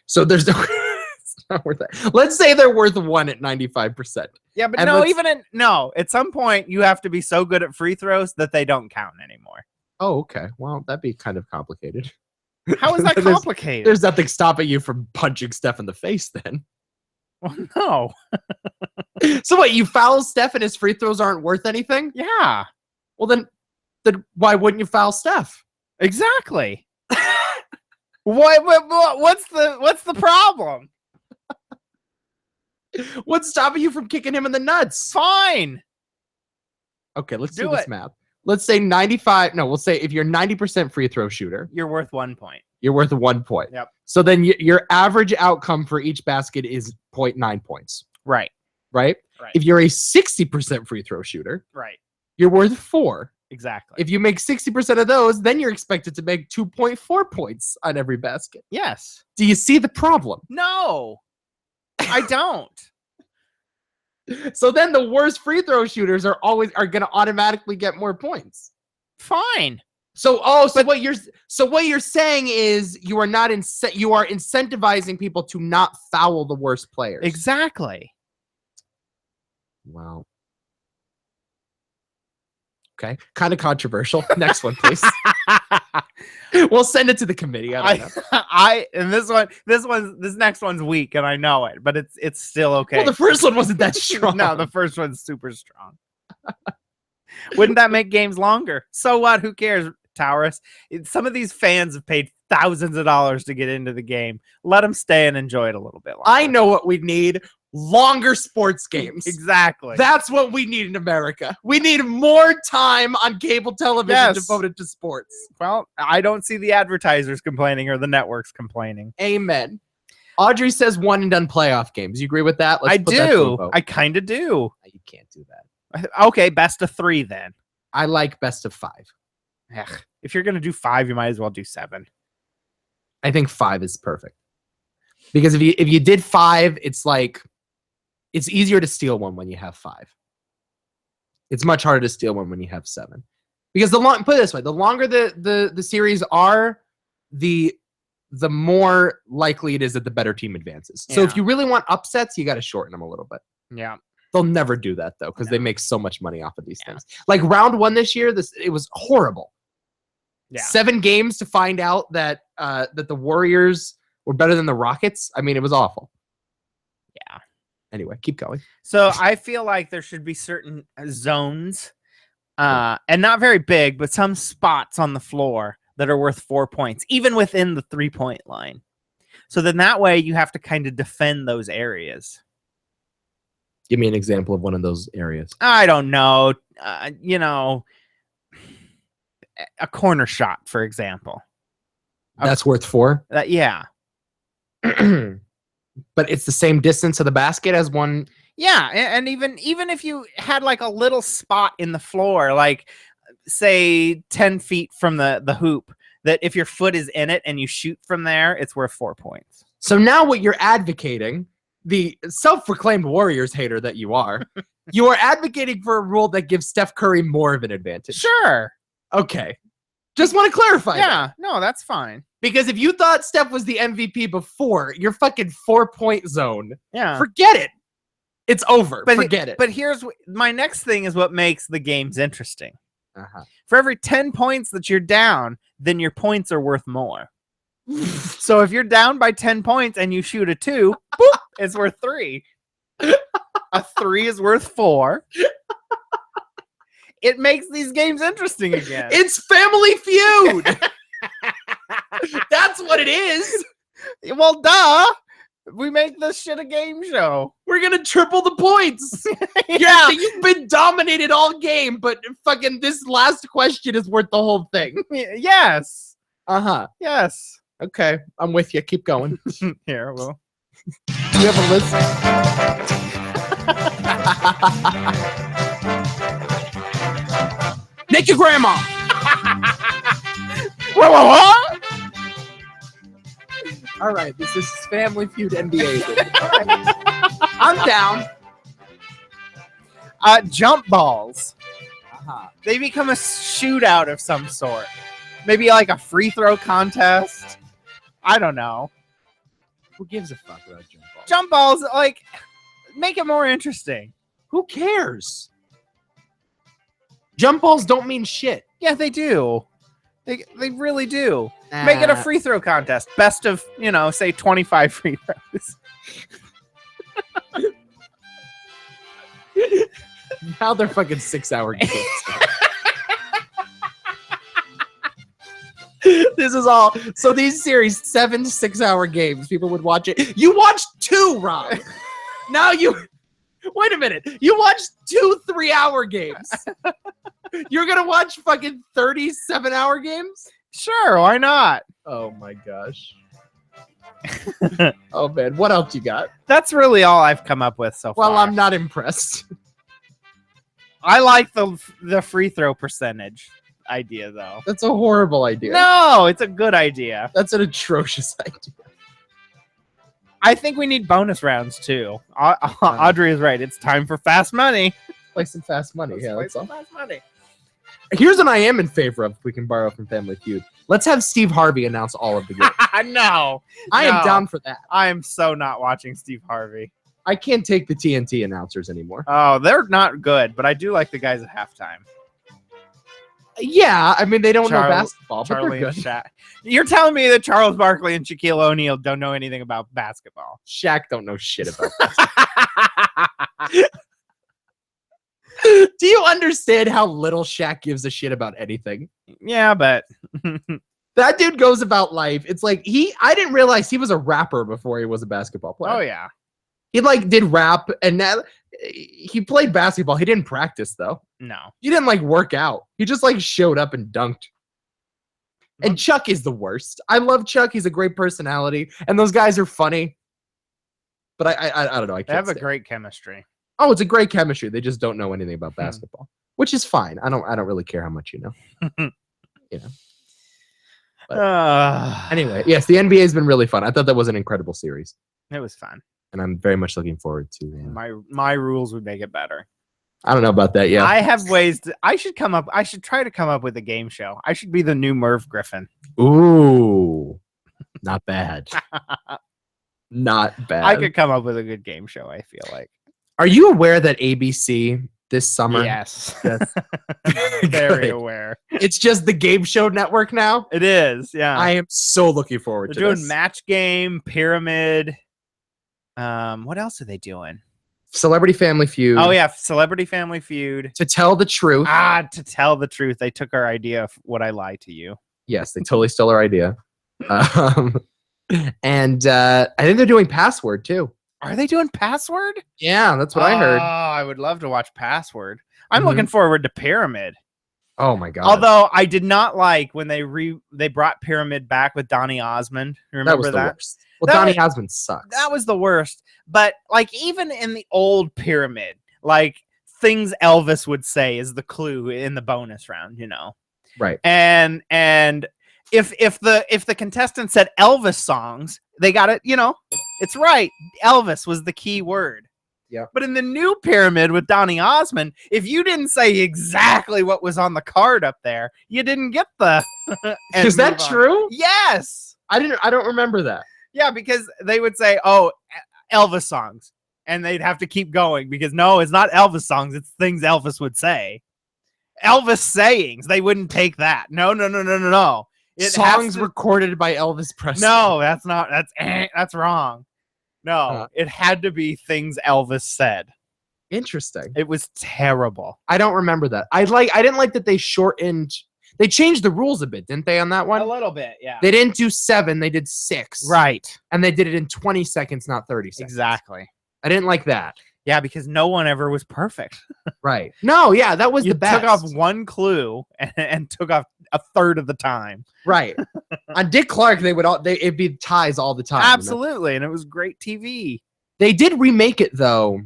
So there's no. It's not worth that. Let's say they're worth 1 at 95%. Yeah, but at some point you have to be so good at free throws that they don't count anymore. Oh, okay. Well, that'd be kind of complicated. How is that complicated? There's nothing stopping you from punching Steph in the face then. Well, no. So what, you foul Steph and his free throws aren't worth anything? Yeah. Well, then why wouldn't you foul Steph? Exactly. What's the problem? What's stopping you from kicking him in the nuts? Fine. Okay, let's do this math. Let's say 95. No, we'll say if you're 90% free throw shooter, you're worth 1 point. You're worth 1 point. Yep. So then your average outcome for each basket is 0.9 points. Right. Right? Right. If you're a 60% free throw shooter, right, you're worth 4. Exactly. If you make 60% of those, then you're expected to make 2.4 points on every basket. Yes. Do you see the problem? No, I don't. So then the worst free throw shooters are going to automatically get more points. Fine. So what you're saying is you are incentivizing people to not foul the worst players. Exactly. Wow. Okay, kind of controversial. Next one, please. We'll send it to the committee. This next one's weak, and I know it, but it's still okay. Well, the first one wasn't that strong. No, the first one's super strong. Wouldn't that make games longer? So what? Who cares, Taurus? Some of these fans have paid thousands of dollars to get into the game. Let them stay and enjoy it a little bit longer. I know what we need. Longer sports games. Exactly. That's what we need in America. We need more time on cable television devoted to sports. Well, I don't see the advertisers complaining or the networks complaining. Amen. Audrey says 1 and done playoff games. You agree with that? I do. I kind of do. You can't do that. Okay, best of 3 then. I like best of 5. Ugh, if you're going to do 5, you might as well do 7. I think 5 is perfect. Because if you did 5, it's like it's easier to steal one when you have 5. It's much harder to steal one when you have 7. Because put it this way, the longer the series are, the more likely it is that the better team advances. Yeah. So if you really want upsets, you got to shorten them a little bit. Yeah. They'll never do that though, because they make so much money off of these things. Like round 1 this year, it was horrible. Yeah. 7 games to find out that the Warriors were better than the Rockets. I mean, it was awful. Yeah. Anyway, keep going. So I feel like there should be certain zones, and not very big, but some spots on the floor that are worth 4 points, even within the 3-point line. So then that way you have to kind of defend those areas. Give me an example of one of those areas. I don't know. A corner shot, for example. That's worth 4? Yeah. But it's the same distance to the basket as one. Yeah, and even if you had like a little spot in the floor, like say 10 feet from the hoop, that if your foot is in it and you shoot from there, it's worth 4 points. So now what you're advocating, the self-proclaimed Warriors hater that you are, you are advocating for a rule that gives Steph Curry more of an advantage. Sure. Okay. Just want to clarify. Yeah, no, that's fine. Because if you thought Steph was the MVP before, your fucking 4-point zone, forget it. It's over. Forget it. But here's my next thing is what makes the games interesting. Uh-huh. For every 10 points that you're down, then your points are worth more. So if you're down by 10 points and you shoot a 2, boop, it's worth 3. A 3 is worth 4. It makes these games interesting again. It's Family Feud. That's what it is. Well, duh. We make this shit a game show. We're going to triple the points. Yeah. You've been dominated all game, but fucking this last question is worth the whole thing. Yes. Uh-huh. Yes. Okay. I'm with you. Keep going. Here, well. Do you have a list? Nick your grandma. What? All right, this is Family Feud NBA. Right. I'm down. Jump balls. Uh-huh. They become a shootout of some sort. Maybe like a free throw contest. I don't know. Who gives a fuck about jump balls? Jump balls, like, make it more interesting. Who cares? Jump balls don't mean shit. Yeah, they do. They really do. Make it a free throw contest. Best of, say 25 free throws. Now they're fucking 6-hour games. This is all. So these series, 7 6-hour games, people would watch it. You watched 2, Rob. Now wait a minute. You watched 2 3-hour games. You're going to watch fucking 37-hour games? Sure, why not? Oh my gosh. Oh man, what else you got? That's really all I've come up with so far. Well, I'm not impressed. I like the free throw percentage idea, though. That's a horrible idea. No, it's a good idea. That's an atrocious idea. I think we need bonus rounds, too. Audrey is right. It's time for fast money. Play some fast money. Let's play some fast money. Here's what I am in favor of, if we can borrow from Family Feud. Let's have Steve Harvey announce all of the games. No. I am down for that. I am so not watching Steve Harvey. I can't take the TNT announcers anymore. Oh, they're not good, but I do like the guys at halftime. Yeah, I mean, they don't know basketball, but they're good. Shaq. You're telling me that Charles Barkley and Shaquille O'Neal don't know anything about basketball? Shaq don't know shit about basketball. Do you understand how little Shaq gives a shit about anything? Yeah, but that dude goes about life. It's like I didn't realize he was a rapper before he was a basketball player. Oh yeah. He did rap and now he played basketball. He didn't practice though. No. He didn't work out. He just showed up and dunked. And Chuck is the worst. I love Chuck. He's a great personality and those guys are funny. But I don't know. They have a great chemistry. Oh, it's a great chemistry. They just don't know anything about basketball, which is fine. I don't really care how much you know. But anyway, yes, the NBA has been really fun. I thought that was an incredible series. It was fun, and I'm very much looking forward to. My rules would make it better. I don't know about that. Yeah, I have ways. I should try to come up with a game show. I should be the new Merv Griffin. Ooh, not bad. Not bad. I could come up with a good game show. I feel like. Are you aware that ABC this summer? Yes. Very aware. It's just the Game Show Network now? It is, yeah. I am so looking forward to They're this. doing Match Game, Pyramid. What else are they doing? Celebrity Family Feud. Oh, yeah. Celebrity Family Feud. To Tell the Truth. To Tell the Truth. They took our idea of Would I Lie to You? Yes, they totally stole our idea. And I think they're doing Password, too. Are they doing Password? Yeah, that's what I heard. Oh, I would love to watch Password. I'm looking forward to Pyramid. Oh my god! Although I did not like when they brought Pyramid back with Donny Osmond. Remember that? Was the worst. Well, Donny Osmond sucks. That was the worst. But even in the old Pyramid, things Elvis would say is the clue in the bonus round. Right. And if the contestant said Elvis songs, they got it. It's right. Elvis was the key word. Yeah. But in the new Pyramid with Donny Osmond, if you didn't say exactly what was on the card up there, you didn't get the. Is that true? Yes. I don't remember that. Yeah, because they would say, "Oh, Elvis songs," and they'd have to keep going because no, it's not Elvis songs. It's things Elvis would say. Elvis sayings. They wouldn't take that. No. Songs recorded by Elvis Presley. No, that's not. That's wrong. No, it had to be things Elvis said. Interesting. It was terrible. I don't remember that. I didn't like that they shortened. They changed the rules a bit, didn't they, on that one? A little bit, yeah. They didn't do 7, they did 6. Right. And they did it in 20 seconds, not 30 seconds. Exactly. I didn't like that. Yeah, because no one ever was perfect. Right. No, yeah, that was the best. You took off one clue and took off a third of the time. Right. On Dick Clark, it'd be ties all the time. Absolutely, and it was great TV. They did remake it though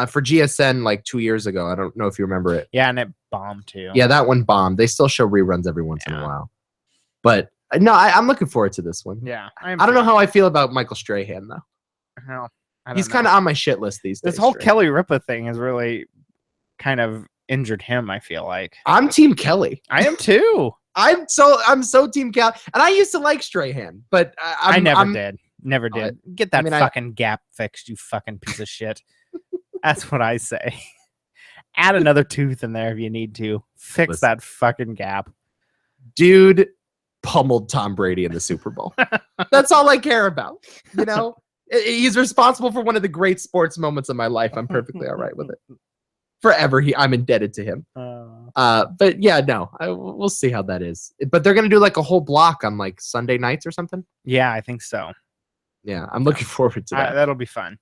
for GSN 2 years ago. I don't know if you remember it. Yeah, and it bombed too. Yeah, that one bombed. They still show reruns every once in a while. But no, I'm looking forward to this one. Yeah, I don't know how I feel about Michael Strahan though. No. He's kind of on my shit list these days. This whole Kelly Ripa thing has really kind of injured him, I feel like. I'm Team Kelly. I am too. I'm so Team Kelly. And I used to like Strahan, but I never did. Never did. Get that fucking gap fixed, you fucking piece of shit. That's what I say. Add another tooth in there if you need to. Fix that fucking gap. Dude pummeled Tom Brady in the Super Bowl. That's all I care about. You know, he's responsible for one of the great sports moments of my life. I'm perfectly all right with it. Forever, I'm indebted to him. But yeah, no, we'll see how that is. But they're gonna do like a whole block on like Sunday nights or something. Yeah, I think so. Yeah, I'm looking forward to that. That'll be fun.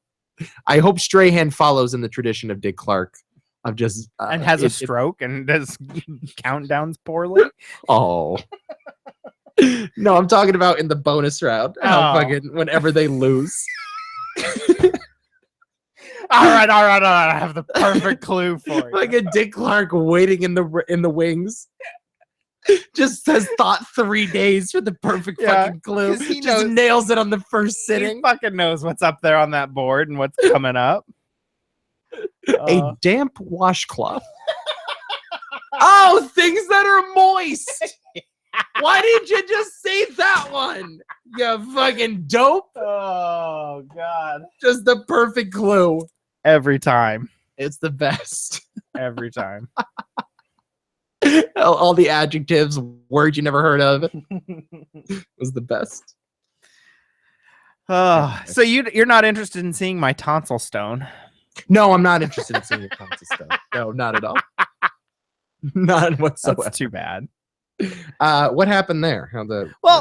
I hope Strahan follows in the tradition of Dick Clark of just and has a stroke and does countdowns poorly. Oh. No, I'm talking about in the bonus round. Fucking whenever they lose. All right. I have the perfect clue for you. Like a Dick Clark waiting in the wings. Just has thought 3 days for the perfect fucking clue. He just nails it on the first sitting. He fucking knows what's up there on that board and what's coming up. A damp washcloth. Oh, things that are moist. Why didn't you just say that one? You fucking dope. Oh, God. Just the perfect clue. Every time. It's the best. Every time. All the adjectives, words you never heard of. Was the best. So you're not interested in seeing my tonsil stone? No, I'm not interested in seeing your tonsil stone. No, not at all. None whatsoever. That's too bad. What happened there?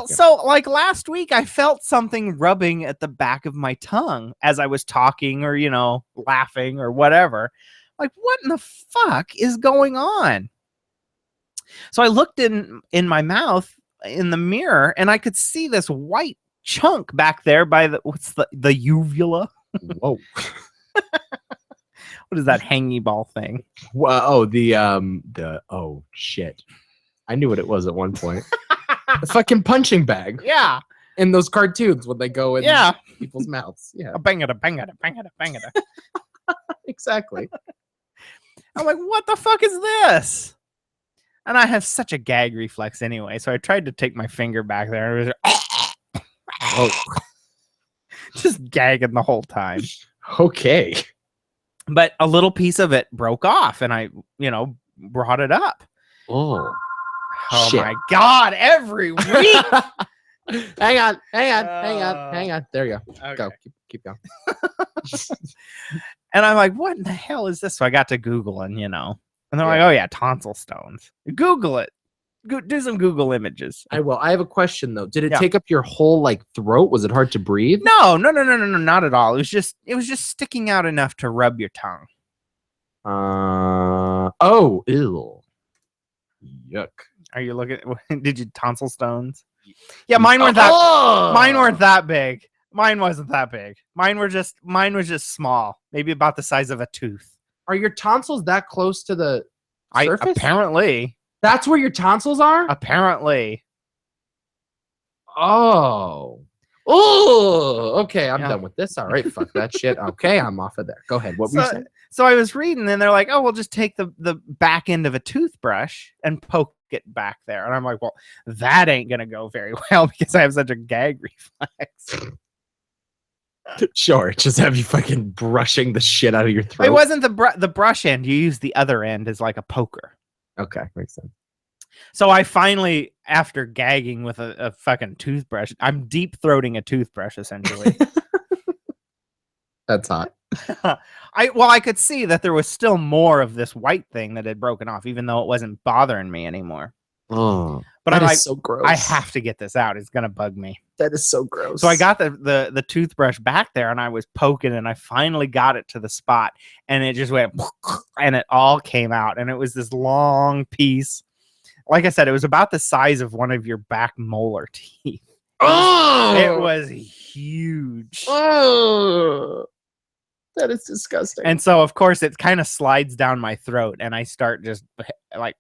So like last week, I felt something rubbing at the back of my tongue as I was talking or, laughing or whatever. Like, what in the fuck is going on? So I looked in my mouth in the mirror and I could see this white chunk back there by the uvula. Whoa. What is that hangy ball thing? Well, oh shit. I knew what it was at one point. The fucking punching bag. Yeah. In those cartoons when they go in people's mouths. Yeah. Bang it. Exactly. I'm like, what the fuck is this? And I have such a gag reflex anyway, so I tried to take my finger back there. And it was just gagging the whole time. Okay. But a little piece of it broke off, and I, brought it up. Oh shit. My God, every week. Hang on. There you go. Okay. Go. Keep going. And I'm like, what in the hell is this? So I got to Googling, and they're like, oh yeah, tonsil stones. Google it. Do some Google images. I will. I have a question though. Did it take up your whole throat? Was it hard to breathe? No, not at all. It was just sticking out enough to rub your tongue. Oh, ew. Yuck. Are you looking? Did you tonsil stones? Yeah, mine weren't that. Mine weren't that big. Mine wasn't that big. Mine was just small, maybe about the size of a tooth. Are your tonsils that close to the surface? Apparently. That's where your tonsils are? Apparently. Oh. Okay. I'm done with this. All right. Fuck that shit. Okay. I'm off of there. Go ahead. What were you saying? So I was reading and they're like, oh, we'll just take the back end of a toothbrush and poke it back there. And I'm like, well, that ain't going to go very well because I have such a gag reflex. Sure. Just have you fucking brushing the shit out of your throat. It wasn't the brush end. You use the other end as like a poker. Okay. Makes sense. So I finally, after gagging with a fucking toothbrush, I'm deep throating a toothbrush essentially. That's hot. I could see that there was still more of this white thing that had broken off, even though it wasn't bothering me anymore. Oh, but I'm like, so gross. I have to get this out. It's gonna bug me. That is so gross. So I got the toothbrush back there, and I was poking, and I finally got it to the spot, and it just went, and it all came out, and it was this long piece. Like I said, it was about the size of one of your back molar teeth. Oh, it was huge. Oh, that is disgusting. And so, of course, it kind of slides down my throat, and I start just like.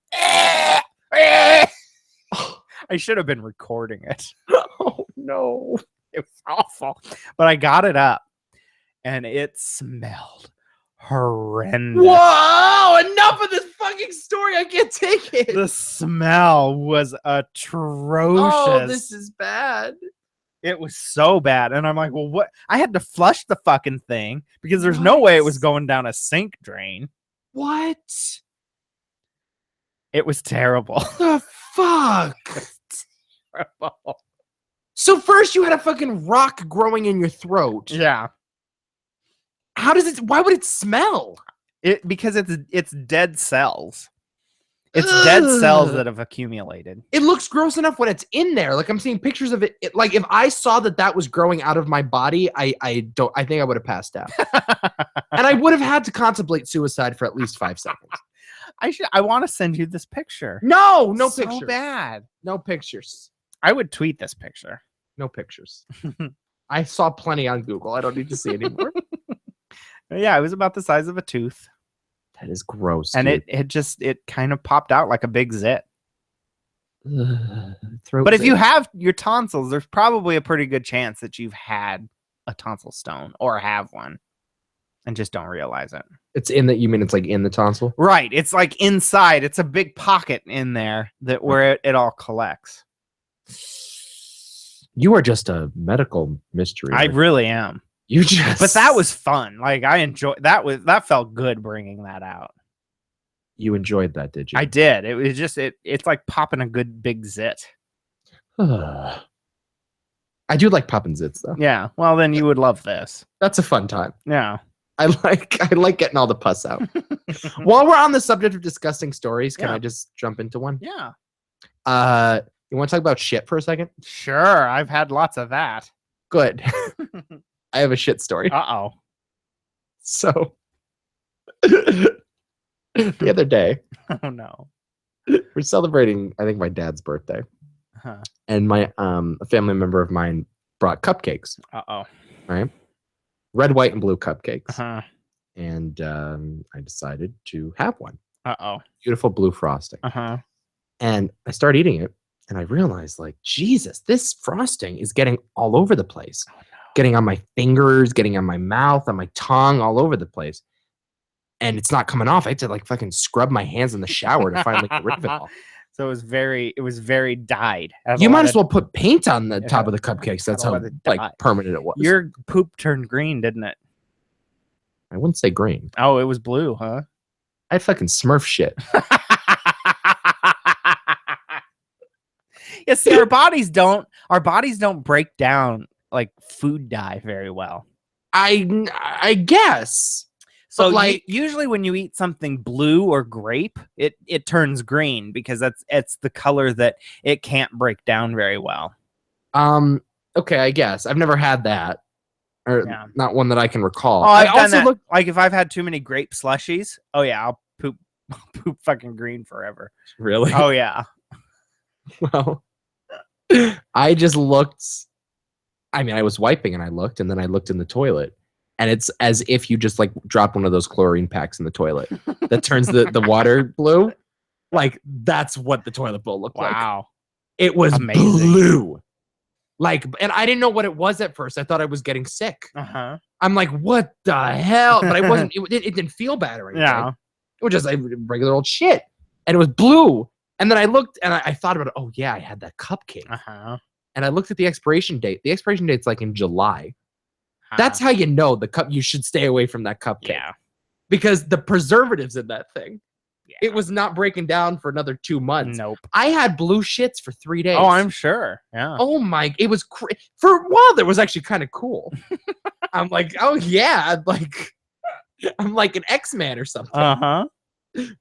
I should have been recording it. Oh no, it was awful. But I got it up, and it smelled horrendous. Whoa! Enough of this fucking story. I can't take it. The smell was atrocious. Oh, this is bad. It was so bad, and I'm like, well, what? I had to flush the fucking thing because there's no way it was going down a sink drain. What? It was terrible. The fuck? Terrible. So first you had a fucking rock growing in your throat. Yeah. Why would it smell? Because it's dead cells. It's dead cells that have accumulated. It looks gross enough when it's in there. Like I'm seeing pictures of it. Like if I saw that was growing out of my body, I think I would have passed out. And I would have had to contemplate suicide for at least 5 seconds. I want to send you this picture. No so pictures. So bad. No pictures. I would tweet this picture. No pictures. I saw plenty on Google. I don't need to see anymore. Yeah, it was about the size of a tooth. That is gross. And dude. it kind of popped out like a big zit. But if you have your tonsils, there's probably a pretty good chance that you've had a tonsil stone or have one and just don't realize it. It's in the, you mean it's like in the tonsil? Right. It's like inside. It's a big pocket in there where it all collects. You are just a medical mystery. I really am. But that was fun. Like I enjoyed that felt good bringing that out. You enjoyed that, did you? I did. It was just it's like popping a good big zit. I do like popping zits though. Yeah. Well, then you would love this. That's a fun time. Yeah. I like getting all the pus out. While we're on the subject of disgusting stories, can I just jump into one? Yeah. You want to talk about shit for a second? Sure. I've had lots of that. Good. I have a shit story. Uh-oh. So the other day, oh no, we're celebrating, I think, my dad's birthday. And my a family member of mine brought cupcakes. Uh-oh. Right? Red, white, and blue cupcakes. And I decided to have one. Uh-oh. Beautiful blue frosting. And I started eating it, and I realized, like, Jesus, this frosting is getting all over the place. Oh, no. Getting on my fingers, getting on my mouth, on my tongue, all over the place. And it's not coming off. I had to like fucking scrub my hands in the shower to finally get rid of it all. So it was very dyed. You might as well put paint on the top of the cupcakes. That's how like permanent it was. Your poop turned green, didn't it? I wouldn't say green. Oh, it was blue, huh? I fucking Smurf shit. Yeah, see, our bodies don't break down like food dye very well. I guess. So like usually when you eat something blue or grape, it turns green because it's the color that it can't break down very well. Okay, I guess. I've never had that. Or not one that I can recall. Oh, I also like if I've had too many grape slushies, oh yeah, I'll poop fucking green forever. Really? Oh yeah. Well, I just looked. I mean, I was wiping and I looked, and then I looked in the toilet, and it's as if you just like dropped one of those chlorine packs in the toilet that turns the water blue. Like that's what the toilet bowl looked like. Wow, it was amazing. Blue. Like, and I didn't know what it was at first. I thought I was getting sick. I'm like, what the hell? But I wasn't. It didn't feel bad or anything. Yeah, it was just like regular old shit, and it was blue. And then I looked and I thought about it. Oh yeah, I had that cupcake. And I looked at the expiration date. The expiration date's like in July. That's how you know you should stay away from that cupcake. Yeah. Because the preservatives in that thing, it was not breaking down for another 2 months. Nope. I had blue shits for 3 days. Oh, I'm sure. Yeah. Oh my, it was for a while. That was actually kind of cool. I'm like, oh yeah, I'm like an X-Man or something.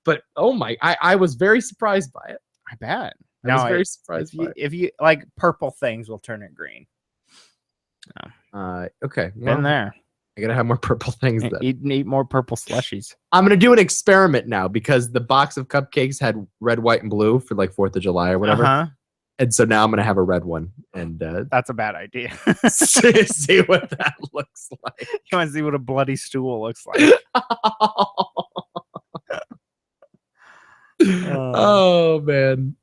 But oh my, I was very surprised by it. I bet. I was very surprised by it. If you like purple things, will turn it green. Okay. Well, been there. I gotta have more purple things then. Eat more purple slushies. I'm gonna do an experiment now because the box of cupcakes had red, white, and blue for like 4th of July or whatever. And so now I'm gonna have a red one. And that's a bad idea. see what that looks like. You want to see what a bloody stool looks like. Oh man.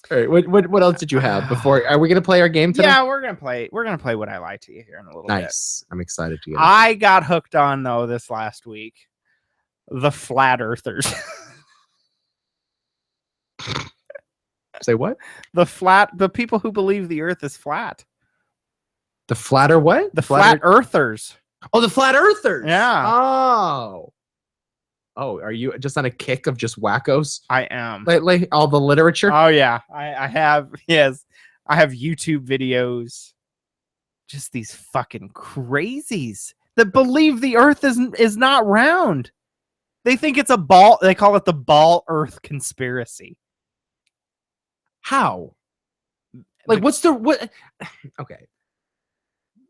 All right, what else did you have before? Are we gonna play our game today? Yeah, we're gonna play What I Lie to You here in a little bit. Nice. I'm excited to get it. I got hooked on though this last week. The Flat Earthers. Say what? The people who believe the earth is flat. The flatter what? The Flat Earthers. Oh, the Flat Earthers. Yeah. Oh. Oh, are you just on a kick of just wackos I am. lately? All the literature? Oh yeah, I have. Yes, I have YouTube videos. Just these fucking crazies that believe the Earth is not round. They think it's a ball. They call it the ball Earth conspiracy. How? Like, what's the what? Okay.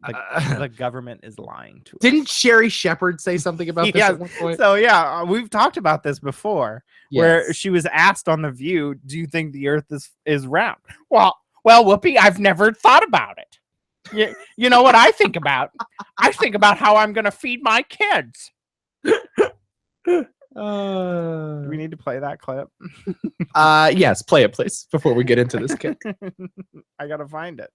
The government is lying to us. Didn't Sherry Shepherd say something about this at one point? So yeah, we've talked about this before, where she was asked on The View, "Do you think the Earth is round?" Well, Whoopi, I've never thought about it. You know what I think about? I think about how I'm going to feed my kids. Do we need to play that clip? Yes, play it, please, before we get into this kick. I gotta find it.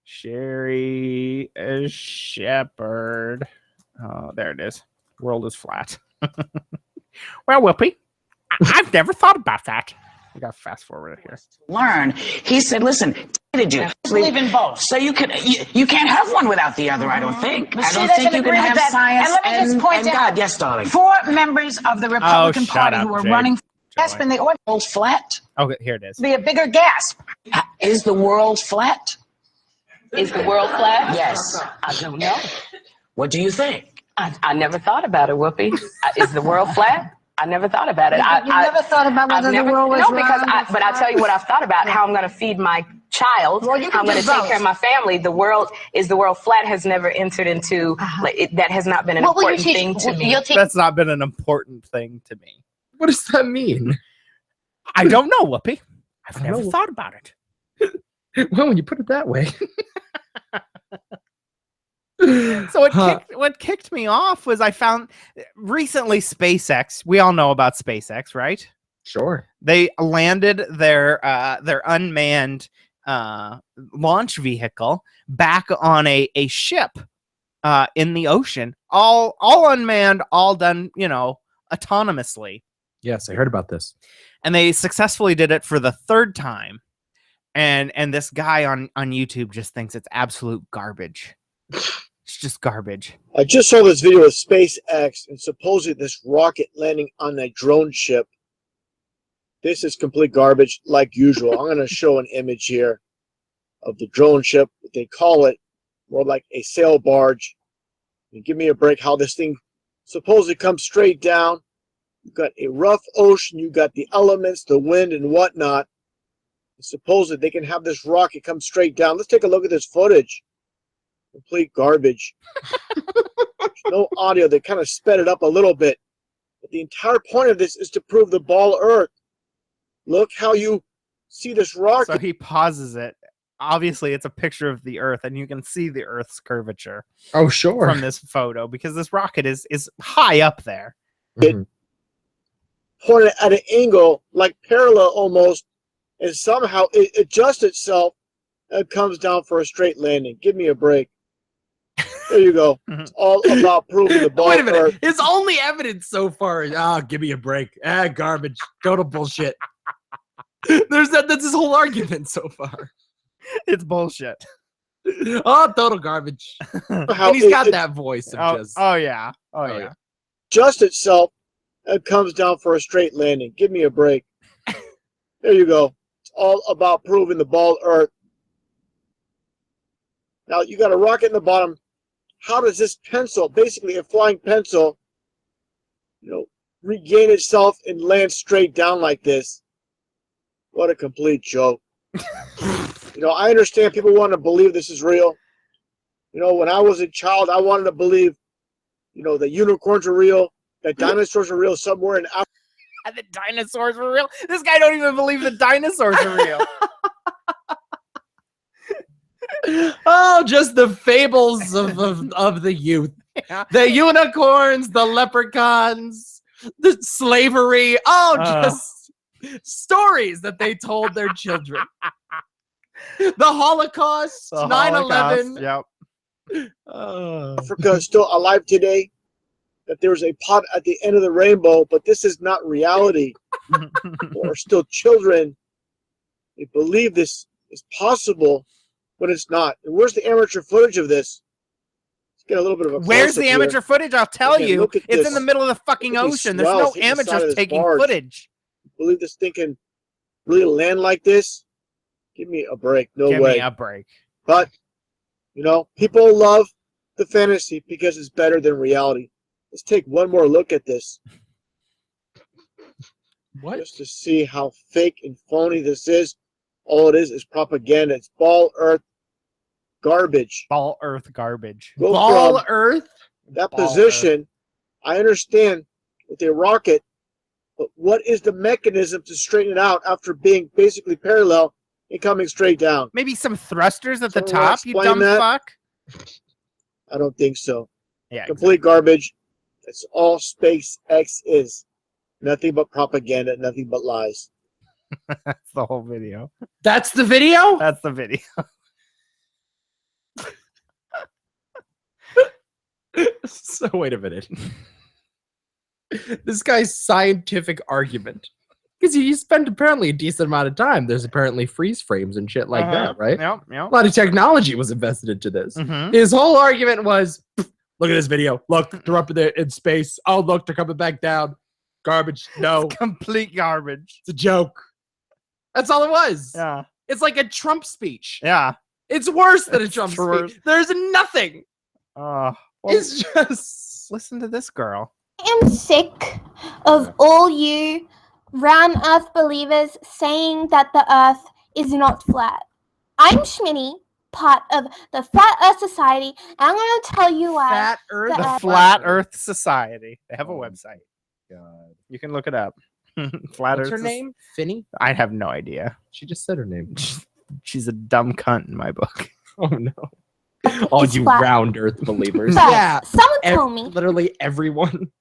Sherry Shepherd. Oh, there it is. World is flat. Well, Whoopi, I've never thought about that. I got to fast forward here. Learn. He said, "Listen, did you believe in both? So you can't have one without the other. I don't think. I don't think you can have science and let me just point out, God." Yes, darling. 4 members of the Republican Party who are running. Gasp in the world flat. Okay, here it is. Be a bigger gasp. Is the world flat? Is the world flat? Yes. I don't know. What do you think? I never thought about it, Whoopi. Is the world flat? I never thought about it. You never thought about whether the world was round? No, but I'll tell you what I've thought about, how I'm going to feed my child, well, how I'm going to take care of my family. The world flat has never entered into, that has not been an important thing to me. That's not been an important thing to me. What does that mean? I don't know, Whoopi. I've never thought about it. Well, when you put it that way. So what kicked me off was I found recently SpaceX. We all know about SpaceX, right? Sure. They landed their unmanned launch vehicle back on a ship in the ocean, all unmanned, all done, autonomously. Yes, I heard about this. And they successfully did it for the 3rd time. And this guy on YouTube just thinks it's absolute garbage. It's just garbage. I just saw this video of SpaceX and supposedly this rocket landing on a drone ship. This is complete garbage like usual. I'm going to show an image here of the drone ship. They call it more like a sail barge. And give me a break how this thing supposedly comes straight down. You've got a rough ocean. You've got the elements, the wind and whatnot. Supposedly they can have this rocket come straight down. Let's take a look at this footage. Complete garbage. There's no audio. They kind of sped it up a little bit. But the entire point of this is to prove the ball Earth. Look how you see this rocket. So he pauses it. Obviously, it's a picture of the Earth, and you can see the Earth's curvature. Oh, sure. From this photo, because this rocket is high up there. It pointed at an angle, like parallel almost, and somehow it adjusts itself and comes down for a straight landing. Give me a break. There you go. It's all about proving the ball. Wait a minute. Earth. His only evidence so far is, give me a break. Garbage. Total bullshit. That's his whole argument so far. It's bullshit. Oh, total garbage. And he's got that voice of just. Oh yeah. Oh yeah. Just itself and comes down for a straight landing. Give me a break. There you go. It's all about proving the ball Earth. Now you got a rocket in the bottom. How does this pencil, basically a flying pencil, regain itself and land straight down like this? What a complete joke. I understand people want to believe this is real. When I was a child, I wanted to believe, that unicorns are real, that dinosaurs are real somewhere in Africa. The dinosaurs were real? This guy don't even believe the dinosaurs are real. Oh, just the fables of the youth. Yeah. The unicorns, the leprechauns, the slavery. Just stories that they told their children. The Holocaust, 9/11. Yep. Africa is still alive today. That there's a pot at the end of the rainbow, but this is not reality. Or still children. They believe this is possible. But it's not. And where's the amateur footage of this? get a little bit of a Where's the close-up amateur here. footage? I'll tell Okay, you. look at It's this. in the middle of the fucking Look at these ocean. There's no swells hitting the side amateurs of this taking barge. footage. Believe this thing can really land like this? Give me a break. No Give way. me a break. But, you know, people love the fantasy because it's better than reality. Let's take one more look at this. What? Just to see how fake and phony this is. All it is propaganda. It's ball earth garbage. Ball Earth garbage. Go Ball from Earth? that Ball position. I understand with a rocket, but what is the mechanism to straighten it out after being basically parallel and coming straight down? Maybe some thrusters at the Someone wanna top, you explain dumb that? fuck. I don't think so. Yeah, Complete garbage. That's all SpaceX is. Nothing but propaganda, nothing but lies. That's the whole video. That's the video? That's the video. So wait a minute. This guy's scientific argument. Because you spend apparently a decent amount of time. There's apparently freeze frames and shit like that, right? Yep, A yep. lot of technology was invested into this. Mhm. His whole argument was, look at this video. Look, they're up there in space. Oh, look, they're coming back down. Garbage. No, Complete garbage. it's a joke. That's all it was. Yeah. It's like a Trump speech. Yeah. It's worse than a It's Trump worse. speech. There's nothing. Well, It's just... listen to this girl. I am sick of all you round earth believers saying that the earth is not flat. I'm Schmitty, part of the Flat Earth Society, and I'm going to tell you why. Fat Earth. The The Flat Earth Society. They have a website. God. You can look it up. Flat What's Earth. her name? Finney? I have no idea. She just said her name. She's a dumb cunt in my book. Oh no. All It's you flat. round earth believers. But Yeah. someone told me. Literally everyone.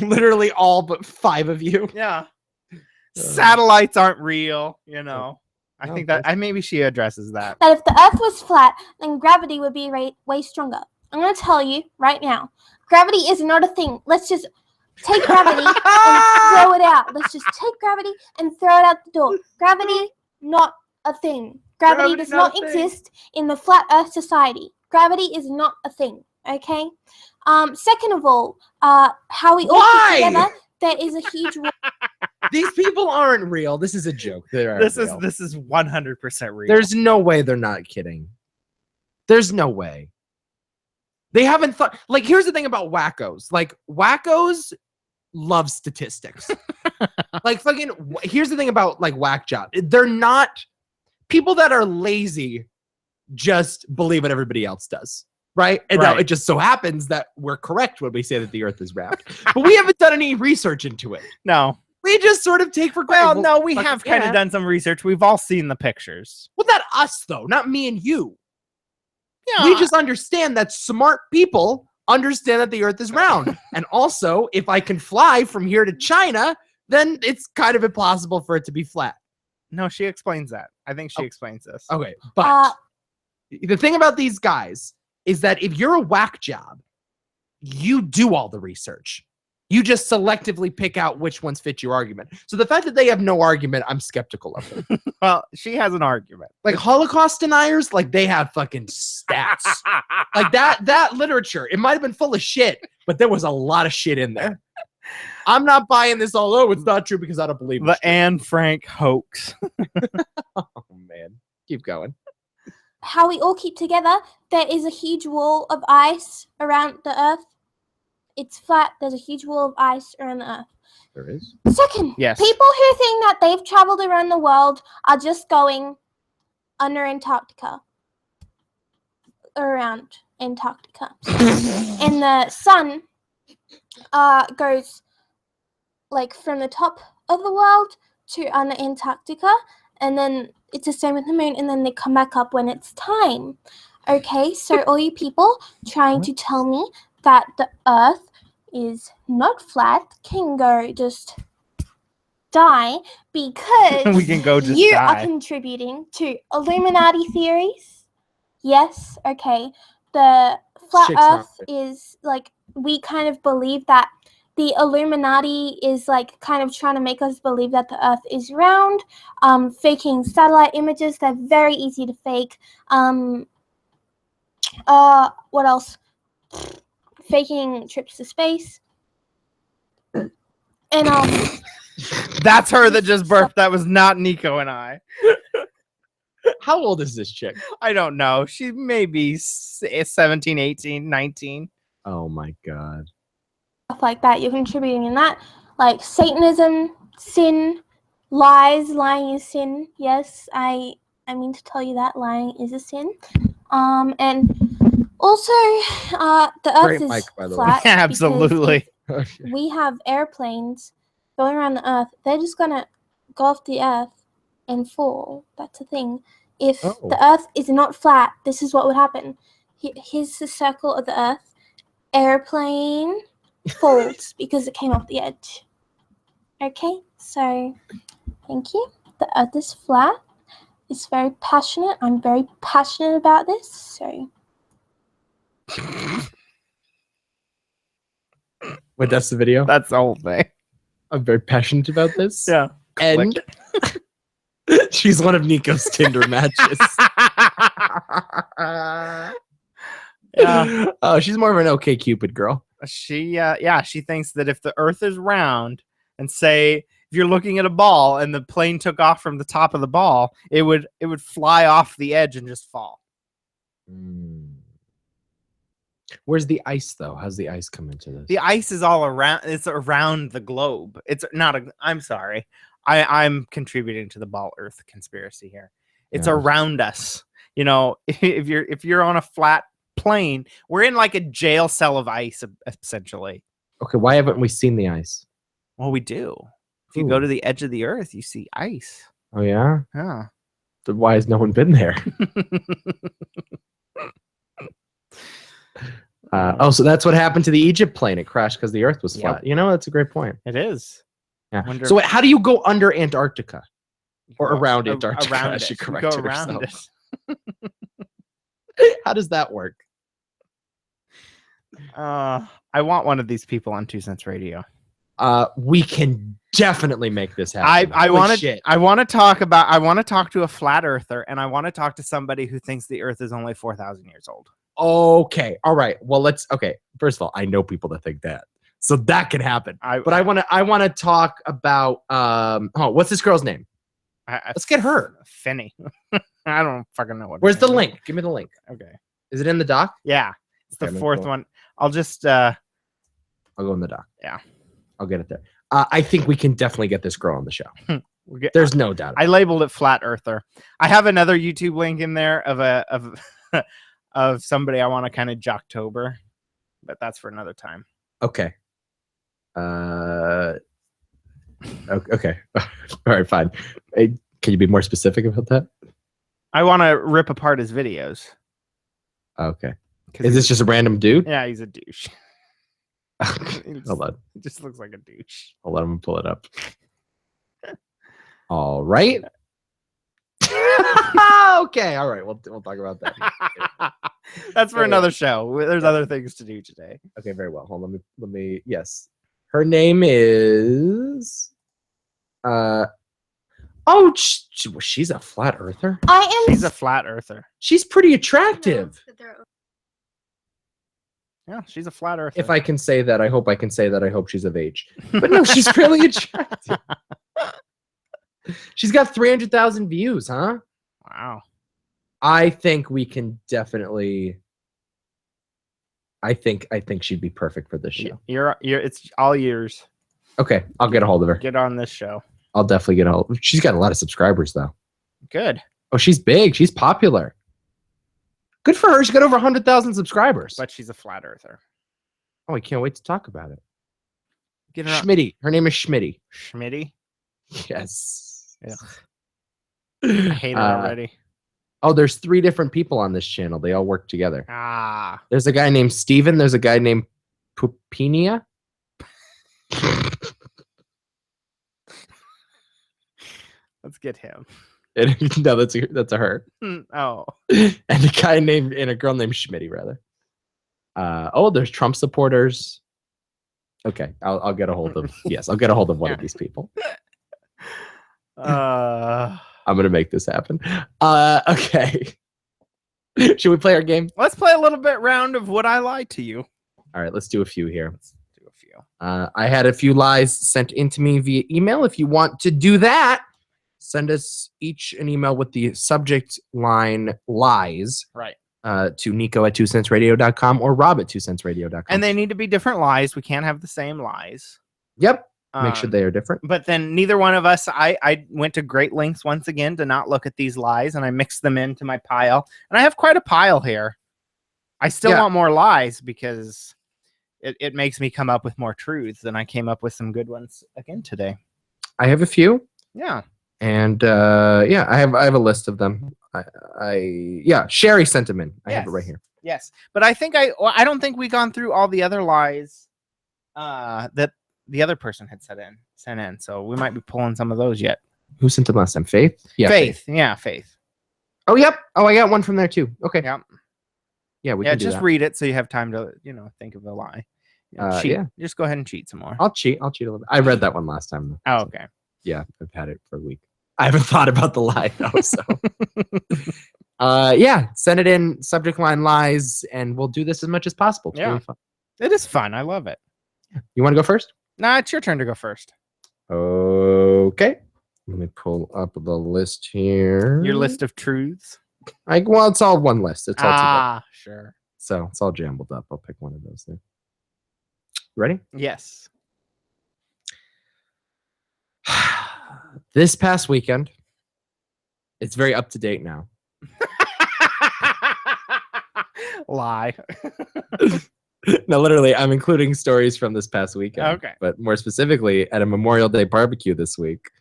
Literally all but 5 of you. Yeah. Satellites aren't real, you know. I No, think that maybe she addresses that. That if the earth was flat, then gravity would be way stronger. I'm going to tell you right now. Gravity is not a thing. Let's just take gravity and throw it out. Let's just take gravity and throw it out the door. Gravity, not a thing. Gravity does not exist in the Flat Earth Society. Gravity is not a thing, okay? Second of all, how we all get together, there is a huge... These people aren't real. This is a joke. This is 100% real. There's no way they're not kidding. There's no way. They haven't thought. Like, here's the thing about wackos. Like, wackos love statistics. Like, fucking. Here's the thing about like whack job. They're not people that are lazy. Just believe what everybody else does, right? And now it just so happens that we're correct when we say that the Earth is round, but we haven't done any research into it. No. We just sort of take for granted. Well, no, we have kind of done some research. We've all seen the pictures. Well, not us though, not me and you. Yeah, We just understand that smart people understand that the Earth is round. And also, if I can fly from here to China, then it's kind of impossible for it to be flat. No, she explains that. I think she explains this. Okay, but the thing about these guys is that if you're a whack job, you do all the research. You just selectively pick out which ones fit your argument. So the fact that they have no argument, I'm skeptical of them. Well, she has an argument. Like Holocaust deniers, like they have fucking stats. Like that literature, it might have been full of shit, but there was a lot of shit in there. I'm not buying this all. Oh, it's not true because I don't believe the Anne Frank hoax. Oh man, keep going. How we all keep together, there is a huge wall of ice around the earth. It's flat. There's a huge wall of ice around the earth. There is. Second, Yes. people who think that they've traveled around the world are just going under Antarctica. Around Antarctica. And the sun goes like from the top of the world to under Antarctica, and then it's the same with the moon, and then they come back up when it's time. Okay, so all you people trying to tell me that the earth is not flat can go just die because We can go just you die. are contributing to Illuminati theories. Yes, okay. The flat Shit's not earth is like, we kind of believe that the Illuminati is like kind of trying to make us believe that the Earth is round, faking satellite images. They're very easy to fake. What else? Faking trips to space. And that's her that just burped. That was not Nico and I. How old is this chick? I don't know. She may be 17, 18, 19. Oh my god. Stuff like that. You're contributing in that. Like Satanism, sin, lies. Lying is sin. Yes, I mean to tell you that lying is a sin. And also, the Earth Great is mic, by the flat. Yeah, absolutely. We have airplanes going around the Earth. They're just gonna go off the Earth and fall. That's the thing. If the Earth is not flat, this is what would happen. Here's the circle of the Earth. Airplane folds because it came off the edge. Okay, so thank you. The Earth is flat. It's very passionate. I'm very passionate about this. So. Wait, that's the video? That's the whole thing. I'm very passionate about this. Yeah. And she's one of Nico's Tinder matches. Yeah. Oh, she's more of an OK Cupid girl. She thinks that if the Earth is round and say if you're looking at a ball and the plane took off from the top of the ball, it would fly off the edge and just fall. Where's the ice though? How's the ice come into this? The ice is all around. It's around the globe. It's not a. I'm sorry. I'm contributing to the ball Earth conspiracy here. It's around us. You know, if you're on a flat plane, we're in like a jail cell of ice essentially. Okay, why haven't we seen the ice? Well, we do. If you go to the edge of the Earth, you see ice. Oh yeah? Yeah. Then why has no one been there? So that's what happened to the Egypt plane. It crashed because the Earth was flat. Yep. You know, that's a great point. It is. Yeah. So how do you go under Antarctica? Or around Antarctica? Around I should it. correct Go around herself. How does that work? I want one of these people on 2 Cents Radio. We can definitely make this happen. I want to talk to a flat earther, and I want to talk to somebody who thinks the Earth is only 4,000 years old. Okay. All right. Well, first of all, I know people that think that. So that can happen. But I want to talk about what's this girl's name? Let's get her. Finney. I don't fucking know what. Where's the link? Give me the link. Okay. Is it in the doc? Yeah. It's the fourth one. I'll just I'll go in the doc. Yeah. I'll get it there. I think we can definitely get this girl on the show. There's no doubt. I labeled it Flat Earther. I have another YouTube link in there of somebody I want to kind of jocktober, but that's for another time. Okay. Okay. All right, fine. Hey, can you be more specific about that? I want to rip apart his videos. Okay. Is this just a random dude? Yeah, he's a douche. Hold on. It just looks like a douche. I'll let him pull it up. All right. Okay. All right. We'll talk about that. That's for another show. There's other things to do today. Okay. Very well. Hold on. Let me. Yes. Her name is. Oh, she's a flat earther. She's a flat earther. She's pretty attractive. Yeah, she's a flat earther. If I can say that, I hope I can say that. I hope she's of age. But no, she's really attractive. She's got 300,000 views, huh? Wow. I think we can definitely. I think she'd be perfect for this show. It's all yours. Okay, I'll get a hold of her. Get on this show. I'll definitely get a hold. She's got a lot of subscribers though. Good. Oh, she's big. She's popular. Good for her. She's got over 100,000 subscribers. But she's a flat earther. Oh, I can't wait to talk about it. Get her Schmitty. Her name is Schmitty. Schmitty? Yes. Yeah. I hate her already. Oh, there's 3 different people on this channel. They all work together. Ah. There's a guy named Steven. There's a guy named Pupinia. Let's get him. No, that's a her. Oh. And a girl named Schmitty, rather. There's Trump supporters. Okay, I'll get a hold of. Yes, I'll get a hold of one of these people. I'm gonna make this happen. Okay. Should we play our game? Let's play a little bit round of Would I Lie to You? All right, let's do a few here. I had a few lies sent into me via email. If you want to do that, send us each an email with the subject line lies. Right. To Nico at 2centsradio.com or Rob at 2centsradio.com. And they need to be different lies. We can't have the same lies. Yep. Make sure they are different. But then neither one of us, I went to great lengths once again to not look at these lies, and I mixed them into my pile. And I have quite a pile here. I still want more lies because it makes me come up with more truths, and I came up with some good ones again today. I have a few. Yeah. And I have a list of them. Sherry sent them in. I have it right here. Yes. But I think I don't think we gone through all the other lies that the other person had sent in. So we might be pulling some of those yet. Who sent them last time? Faith? Yeah. Faith. Yeah, Faith. Oh, yep. Oh, I got one from there too. Okay. Yep. Yeah, we can do just that. read it so you have time to, think of a lie. Cheat. Yeah. Just go ahead and cheat some more. I'll cheat a little bit. I read that one last time. Oh, okay. Yeah, I've had it for a week. I haven't thought about the lie though. So send it in, subject line lies, and we'll do this as much as possible. It's really fun. It is fun. I love it. You want to go first? Nah, it's your turn to go first. Okay. Let me pull up the list here. Your list of truths. It's all one list. It's all together. Sure. So it's all jumbled up. I'll pick one of those there. Ready? Yes. This past weekend, it's very up to date now. Lie. No, literally, I'm including stories from this past weekend. Okay. But more specifically, at a Memorial Day barbecue this week,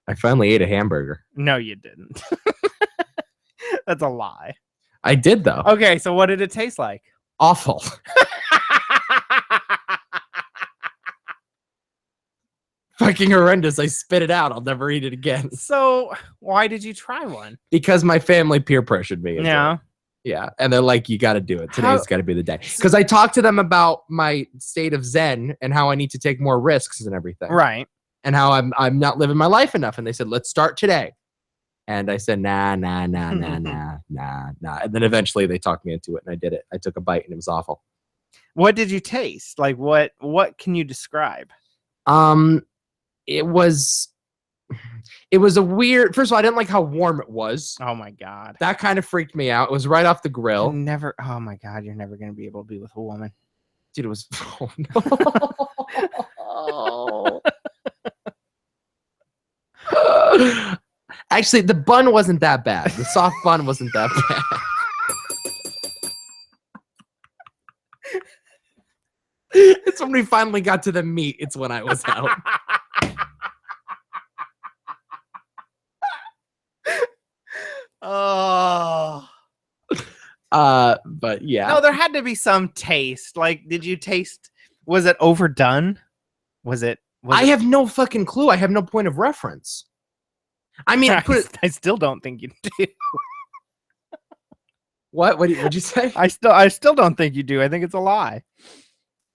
I finally ate a hamburger. No, you didn't. That's a lie. I did, though. Okay, so what did it taste like? Awful. Fucking horrendous. I spit it out. I'll never eat it again. So why did you try one? Because my family peer pressured me. Yeah. Yeah. And they're like, you got to do it. Today's got to be the day. Because I talked to them about my state of Zen and how I need to take more risks and everything. Right. And how I'm not living my life enough. And they said, let's start today. And I said, nah. And then eventually they talked me into it and I did it. I took a bite and it was awful. What did you taste? Like what can you describe? It was a weird. First of all, I didn't like how warm it was. Oh my God. That kind of freaked me out. It was right off the grill. Oh my God, you're never gonna be able to be with a woman. Dude, it was oh no. Actually, the bun wasn't that bad. The soft bun wasn't that bad. It's when we finally got to the meat. It's when I was out. Oh. But yeah. No, there had to be some taste. Like, did you taste? Was it overdone? I have no fucking clue. I have no point of reference. I mean, I still don't think you do. What'd you say? I still don't think you do. I think it's a lie.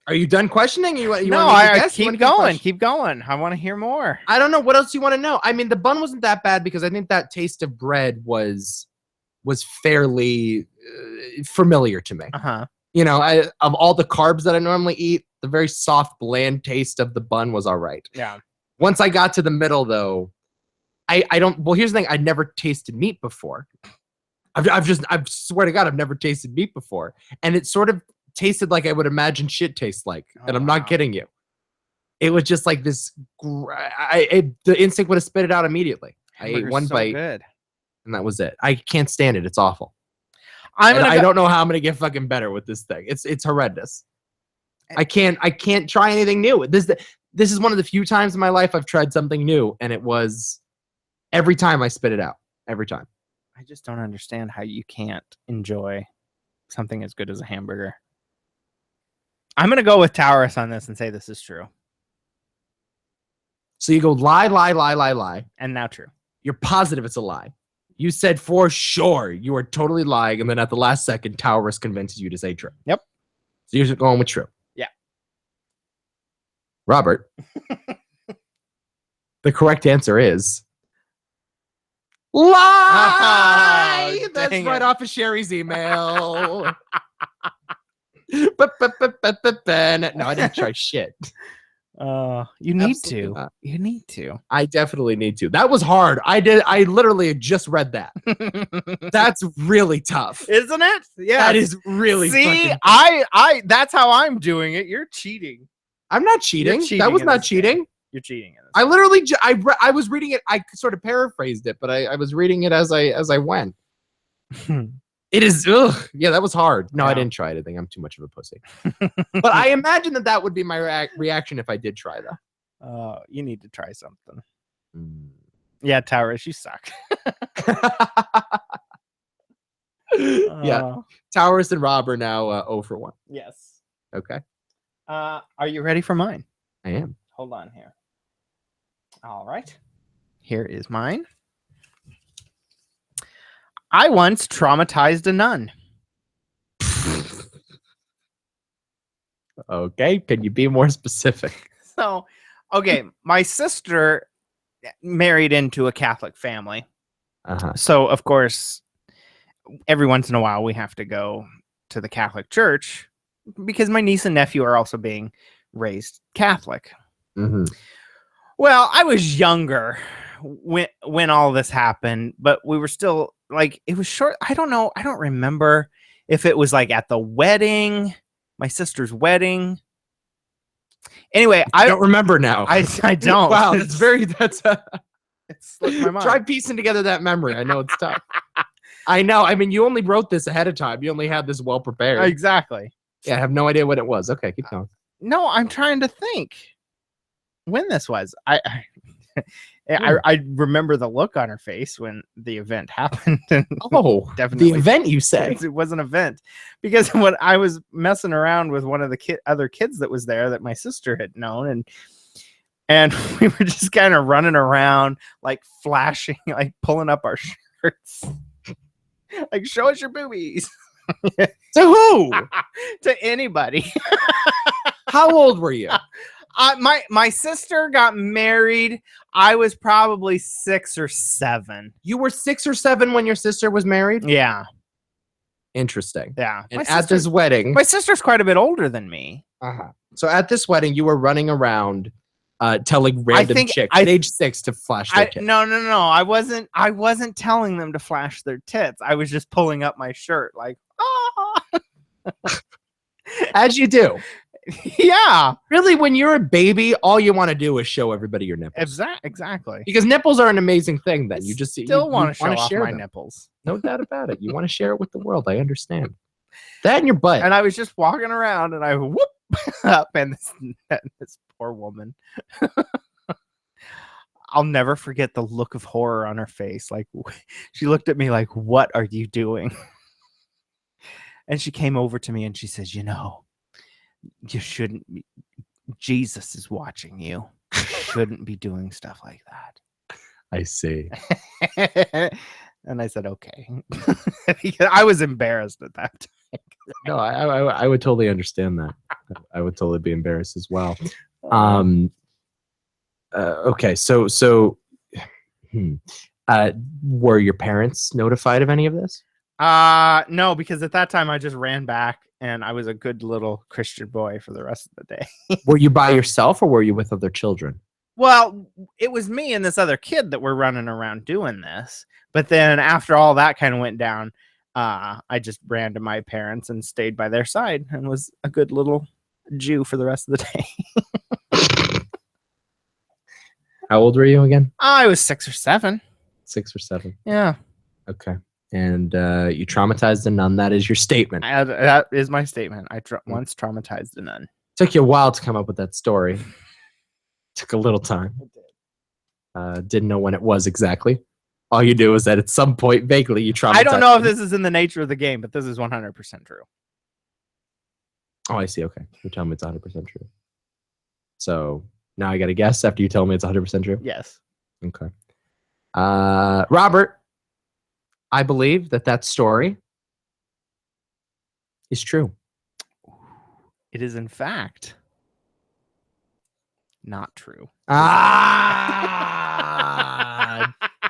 Are you done questioning? No, I keep going. Keep going. I want to hear more. I don't know. What else do you want to know? I mean, the bun wasn't that bad because I think that taste of bread was fairly familiar to me. Uh-huh. Of all the carbs that I normally eat, the very soft, bland taste of the bun was all right. Yeah. Once I got to the middle, though, I don't. Well, here's the thing: I'd never tasted meat before. I swear to God, I've never tasted meat before, and it sort of tasted like I would imagine shit tastes like, and I'm not kidding you. It was just like this. The instinct would have spit it out immediately. I ate one bite, good. And that was it. I can't stand it. It's awful. I don't know how I'm gonna get fucking better with this thing. It's horrendous. I can't try anything new. This is one of the few times in my life I've tried something new, and it was every time I spit it out. Every time. I just don't understand how you can't enjoy something as good as a hamburger. I'm going to go with Taurus on this and say this is true. So you go lie. And now true. You're positive it's a lie. You said for sure you are totally lying, and then at the last second, Taurus convinces you to say true. Yep. So you're going with true. Yeah. Robert. The correct answer is lie. Oh, That's dang right it. off of Sherry's email. No, I didn't try shit. You need Absolutely to. not. You need to. I definitely need to. That was hard. I literally just read that. That's really tough. Isn't it? Yeah. That is really See, fucking- I that's how I'm doing it. You're cheating. I'm not cheating. cheating That was in not this game. cheating. You're cheating in this. I literally I was reading it. I sort of paraphrased it, but I was reading it as I went. It is yeah, that was hard. No, I Yeah. didn't try anything. I'm too much of a pussy. But I imagine that would be my reaction if I did try though. You need to try something. Yeah, Towers, you suck. Yeah, Towers and Rob are now 0 for 1. Yes. Okay, Are you ready for mine? I am. Hold on here. All right. Here is mine. I once traumatized a nun. Okay, can you be more specific? So, okay, my sister married into a Catholic family. So, of course, every once in a while we have to go to the Catholic church because my niece and nephew are also being raised Catholic. Well, I was younger when all this happened, but we were still like, it was short. I don't know. I don't remember if it was like at the wedding, my sister's wedding. Anyway, I don't remember now. I don't. Wow, that's it slipped my mind. Try piecing together that memory. I know it's tough. I know. I mean, you only wrote this ahead of time. You only had this well prepared. Exactly. Yeah, I have no idea what it was. Okay, keep going. No, I'm trying to think when this was. I remember the look on her face when the event happened. And Oh, definitely the event you say. it was an event because when I was messing around with one of the other kids that was there that my sister had known, and we were just kind of running around like flashing, like pulling up our shirts, like show us your boobies. To who? To anybody. How old were you? My sister got married. I was probably 6 or 7. You were 6 or 7 when your sister was married? Yeah. Interesting. Yeah. And at this wedding, my sister's quite a bit older than me. So at this wedding, you were running around telling random chicks at age 6 to flash their tits. No. I wasn't telling them to flash their tits. I was just pulling up my shirt like, as you do. Yeah. Really, when you're a baby, all you want to do is show everybody your nipples. Exactly. Because nipples are an amazing thing. Then you just still want to show off share my them. nipples. No doubt about it. You want to share it with the world. I understand. That and your butt. And I was just walking around and I whoop up and this poor woman. I'll never forget the look of horror on her face. Like she looked at me like, "What are you doing?" And she came over to me and she says, you shouldn't be, Jesus is watching you. You shouldn't be doing stuff like that. I see. And I said, okay. I was embarrassed at that time. No, I would totally understand that. I would totally be embarrassed as well. Okay, so were your parents notified of any of this? No, because at that time I just ran back and I was a good little Christian boy for the rest of the day. Were you by yourself or were you with other children? Well, it was me and this other kid that were running around doing this. But then after all that kind of went down, I just ran to my parents and stayed by their side and was a good little Jew for the rest of the day. How old were you again? I was 6 or 7. 6 or 7. Yeah. Okay. And you traumatized a nun. That is your statement. That is my statement. I once traumatized a nun. Took you a while to come up with that story. Took a little time. Didn't know when it was exactly. All you do is that at some point, vaguely, you traumatized. I don't know if this is in the nature of the game, but this is 100% true. Oh, I see. Okay. You're telling me it's 100% true. So now I got to guess after you tell me it's 100% true? Yes. Okay. Robert, I believe that story is true. It is, in fact, Not true. Ah,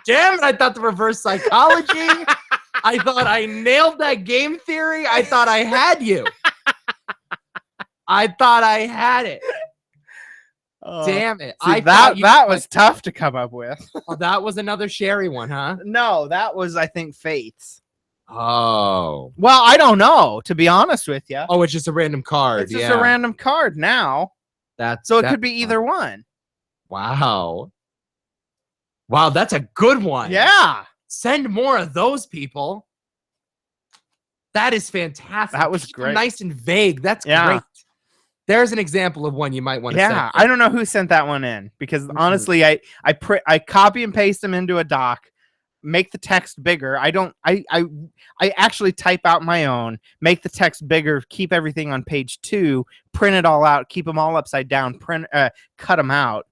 damn it! I thought the reverse psychology. I thought I nailed that game theory. I thought I had you. I thought I had it. Damn it! See, that was tough to come up with. Oh, that was another Sherry one, huh? No, that was, I think, Faith's. Oh. Well, I don't know, to be honest with you. Oh, it's just a random card. It's just a random card now. So it could be either one. Wow. Wow, that's a good one. Yeah. Send more of those, people. That is fantastic. That was great. Nice and vague. That's great. There's an example of one you might want to send. Yeah, I don't know who sent that one in because honestly, I copy and paste them into a doc, make the text bigger. I actually type out my own, make the text bigger, keep everything on page 2, print it all out, keep them all upside down, cut them out.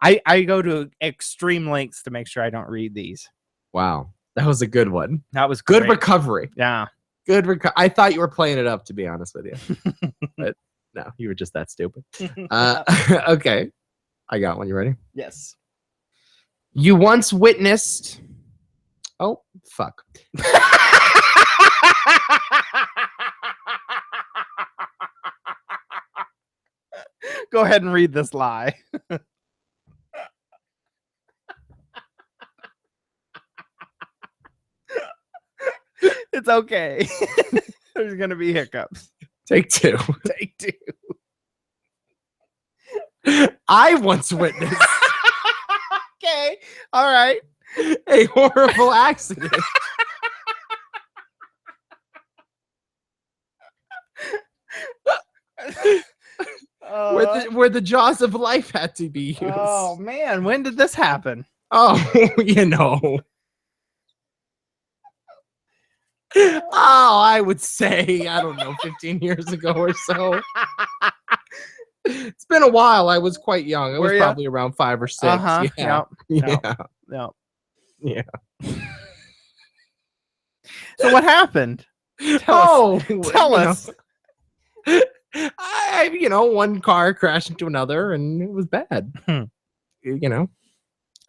I go to extreme lengths to make sure I don't read these. Wow, that was a good one. That was good great. Recovery. Yeah, good recovery. I thought you were playing it up, to be honest with you, but no, you were just that stupid. Okay, I got one. You ready? Yes. You once witnessed. Oh, fuck. Go ahead and read this lie. It's okay. There's going to be hiccups. Take 2. Take 2. I once witnessed. Okay. All right. A horrible accident. Where the jaws of life had to be used. Oh man, when did this happen? Oh, you know. Oh, I would say, I don't know, 15 years ago or so. It's been a while. I was quite young. I was probably around 5 or 6. Yeah. Yeah. So what happened? Tell us. One car crashed into another, and it was bad.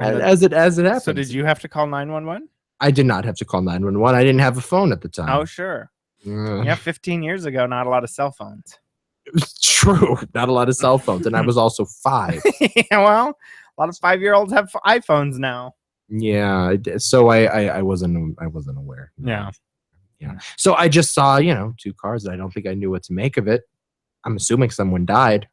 As it happens. So did you have to call 911? I did not have to call 911. I didn't have a phone at the time. Oh, sure. Yeah, 15 years ago, not a lot of cell phones. It was true. Not a lot of cell phones, and I was also 5. Yeah, well, a lot of 5-year-olds have iPhones now. Yeah, so I wasn't aware. Yeah. So I just saw 2 cars, and I don't think I knew what to make of it. I'm assuming someone died,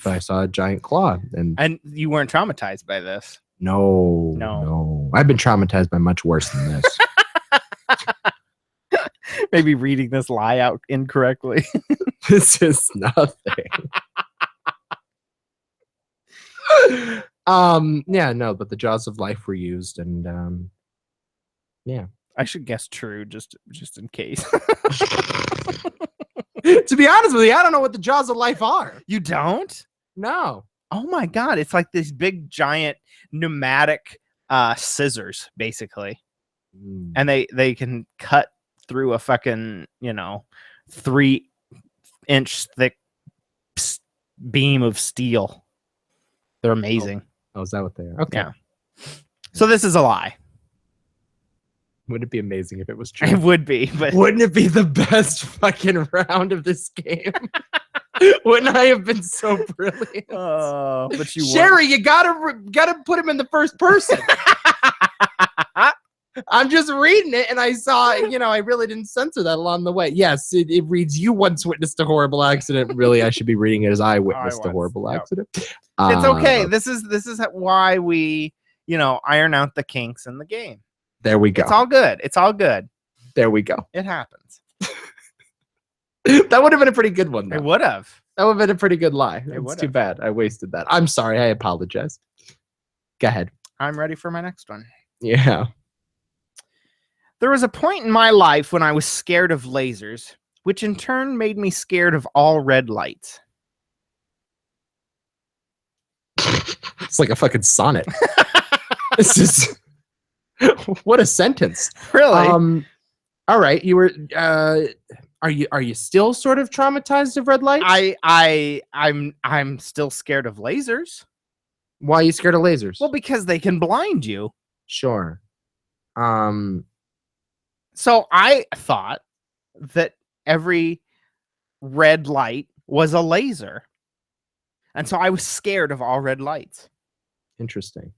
but I saw a giant claw, and you weren't traumatized by this. No. I've been traumatized by much worse than this. Maybe reading this lie out incorrectly. This is nothing. But the jaws of life were used, and I should guess true, just in case. To be honest with you, I don't know what the jaws of life are. You don't? No. Oh my god, it's like this big giant pneumatic scissors, basically. And they can cut through a fucking 3-inch thick beam of steel. They're amazing. Oh, is that what they are? Okay. Yeah. So this is a lie. Wouldn't it be amazing if it was true? It would be, but wouldn't it be the best fucking round of this game? Wouldn't I have been so brilliant? Oh, but you Sherry, you gotta put him in the first person. I'm just reading it, and I saw, I really didn't censor that along the way. Yes, it reads, you once witnessed a horrible accident. Really, I should be reading it as I witnessed a horrible accident. It's okay. This is why we, iron out the kinks in the game. There we go. It's all good. It's all good. There we go. It happens. That would have been a pretty good one, though. It would have. That would have been a pretty good lie. It's too bad. I wasted that. I'm sorry. I apologize. Go ahead. I'm ready for my next one. Yeah. There was a point in my life when I was scared of lasers, which in turn made me scared of all red lights. It's like a fucking sonnet. This is... What a sentence. Really? All right. You were are you still sort of traumatized of red lights? I'm still scared of lasers. Why are you scared of lasers? Well, because they can blind you. Sure. So I thought that every red light was a laser. And so I was scared of all red lights. Interesting.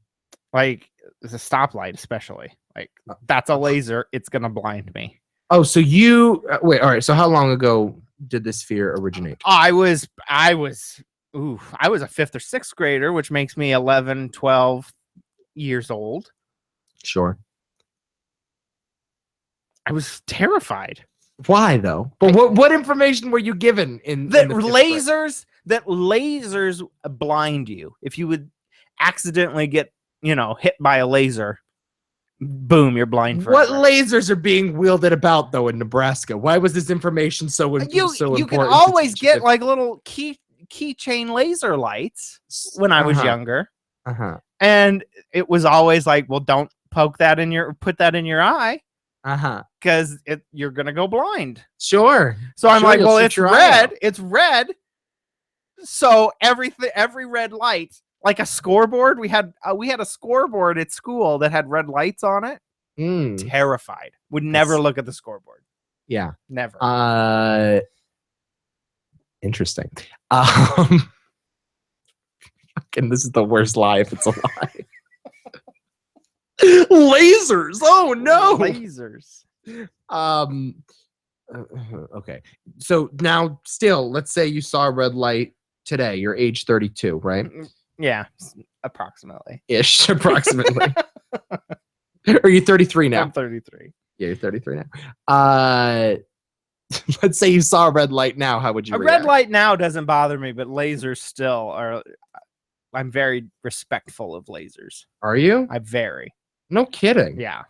Like the stoplight, especially. Like that's a laser. It's going to blind me. Oh, so you wait. All right. So how long ago did this fear originate? I was a 5th or 6th grader, which makes me 11, 12 years old. Sure. I was terrified. Why though? But what information were you given in that in lasers blind you? If you would accidentally get, hit by a laser, boom, you're blind forever. What lasers are being wielded about though in Nebraska? Why was this information so important? You can always get like little keychain laser lights when I was younger. And it was always like, well, don't put that in your eye. Because you're gonna go blind. Sure. So I'm like, well, it's red. It's red. So every red light, like a scoreboard, we had a scoreboard at school that had red lights on it. Terrified. Would never look at the scoreboard. Yeah. Never. Interesting. Fucking, this is the worst lie if it's a lie. Lasers. Oh no. Lasers. Okay. So now still, let's say you saw a red light today. You're age 32, right? Yeah, approximately. Approximately. Are you 33 now? I'm 33. Yeah, you're 33 now. Let's say you saw a red light now. How would you react? Red light now doesn't bother me, but lasers still are. I'm very respectful of lasers. Are you? I'm very. No kidding. Yeah.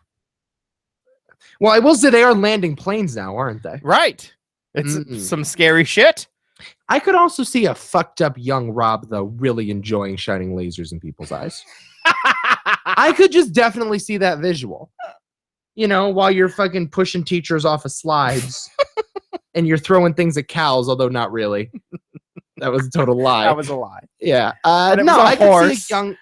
Well, I will say they are landing planes now, aren't they? Right. It's some scary shit. I could also see a fucked up young Rob, though, really enjoying shining lasers in people's eyes. I could just definitely see that visual. While you're fucking pushing teachers off of slides and you're throwing things at cows, although not really. That was a total lie. That was a lie. Yeah. No, I could see a young...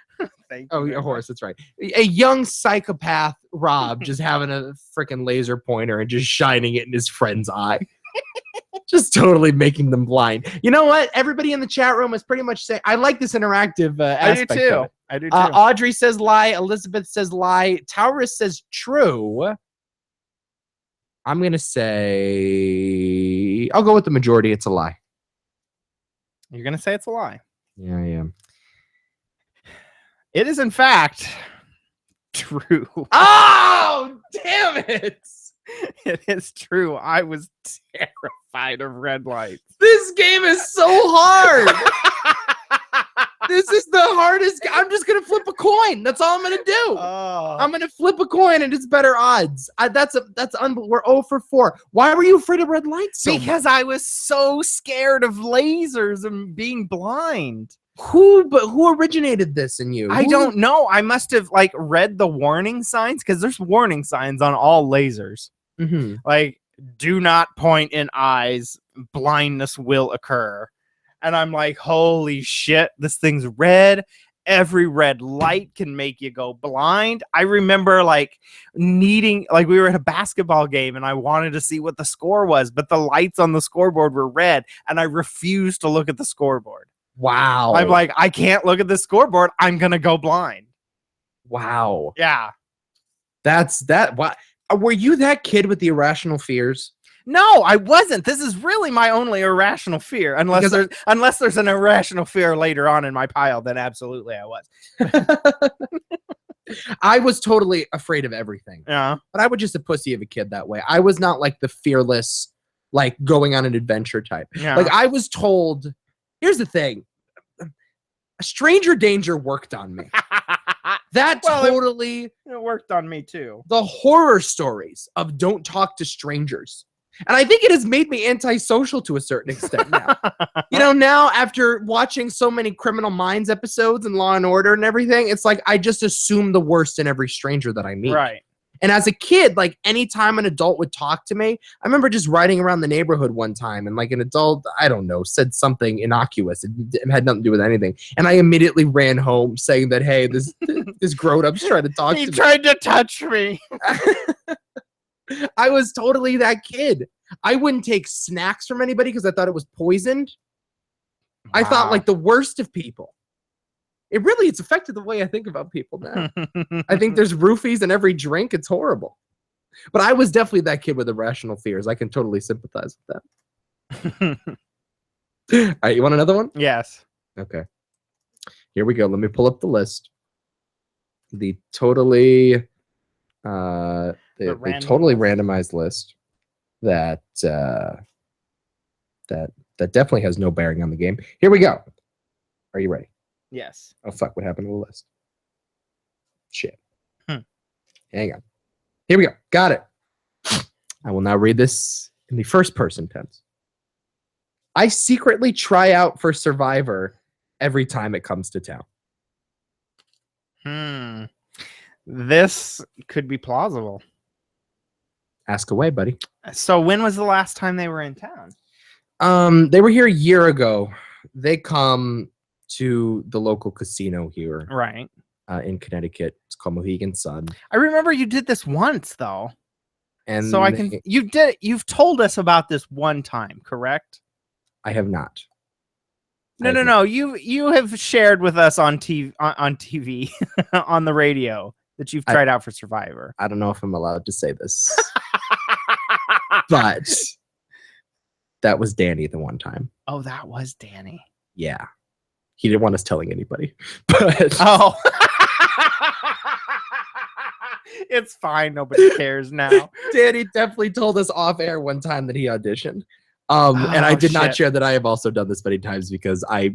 a horse. That's right. A young psychopath Rob just having a freaking laser pointer and just shining it in his friend's eye. Just totally making them blind. You know what? Everybody in the chat room is pretty much saying, I like this interactive aspect. I do too. Audrey says lie. Elizabeth says lie. Taurus says true. I'm going to say, I'll go with the majority. It's a lie. You're going to say it's a lie? Yeah, I am. It is, in fact, true. Oh, damn it. It is true. I was terrified of red lights. This game is so hard. This is the hardest. I'm just going to flip a coin. That's all I'm going to do. I'm going to flip a coin and it's better odds. That's unbelievable. We're 0 for 4. Why were you afraid of red lights so Because much? I was so scared of lasers and being blind. Who originated this in you? I don't know. I must have read the warning signs because there's warning signs on all lasers. Like, do not point in eyes. Blindness will occur. And I'm like, holy shit, this thing's red. Every red light can make you go blind. I remember we were at a basketball game and I wanted to see what the score was, but the lights on the scoreboard were red and I refused to look at the scoreboard. Wow. I'm like, I can't look at the scoreboard. I'm going to go blind. Wow. Yeah. Wow. Were you that kid with the irrational fears? No, I wasn't. This is really my only irrational fear. Unless there's an irrational fear later on in my pile, then absolutely I was. I was totally afraid of everything. Yeah. But I was just a pussy of a kid that way. I was not like the fearless, going on an adventure type. Yeah. I was told, here's the thing. A stranger danger worked on me. It worked on me too. The horror stories of don't talk to strangers. And I think it has made me antisocial to a certain extent now. Now after watching so many Criminal Minds episodes and Law and Order and everything, it's like I just assume the worst in every stranger that I meet. Right. And as a kid, like anytime an adult would talk to me, I remember just riding around the neighborhood one time and like an adult, I don't know, said something innocuous. It had nothing to do with anything. And I immediately ran home saying that, hey, this grown-up's trying to talk to me. He tried to touch me. I was totally that kid. I wouldn't take snacks from anybody because I thought it was poisoned. Wow. I thought like the worst of people. It's affected the way I think about people now. I think there's roofies in every drink. It's horrible. But I was definitely that kid with irrational fears. I can totally sympathize with that. All right, you want another one? Yes. Okay. Here we go. Let me pull up the list. The totally randomized list that definitely has no bearing on the game. Here we go. Are you ready? Yes. Oh, fuck. What happened to the list? Shit. Hang on. Here we go. Got it. I will now read this in the first person tense. I secretly try out for Survivor every time it comes to town. This could be plausible. Ask away, buddy. So when was the last time they were in town? They were here a year ago. They come to the local casino here. Right. In Connecticut. It's called Mohegan Sun. I remember you did this once though. And so you've told us about this one time, correct? I have not. No. You have shared with us on TV on the radio that you've tried out for Survivor. I don't know if I'm allowed to say this. But that was Danny the one time. Oh, that was Danny. Yeah. He didn't want us telling anybody. But it's fine. Nobody cares now. Danny definitely told us off air one time that he auditioned. And I did not share that I have also done this many times because I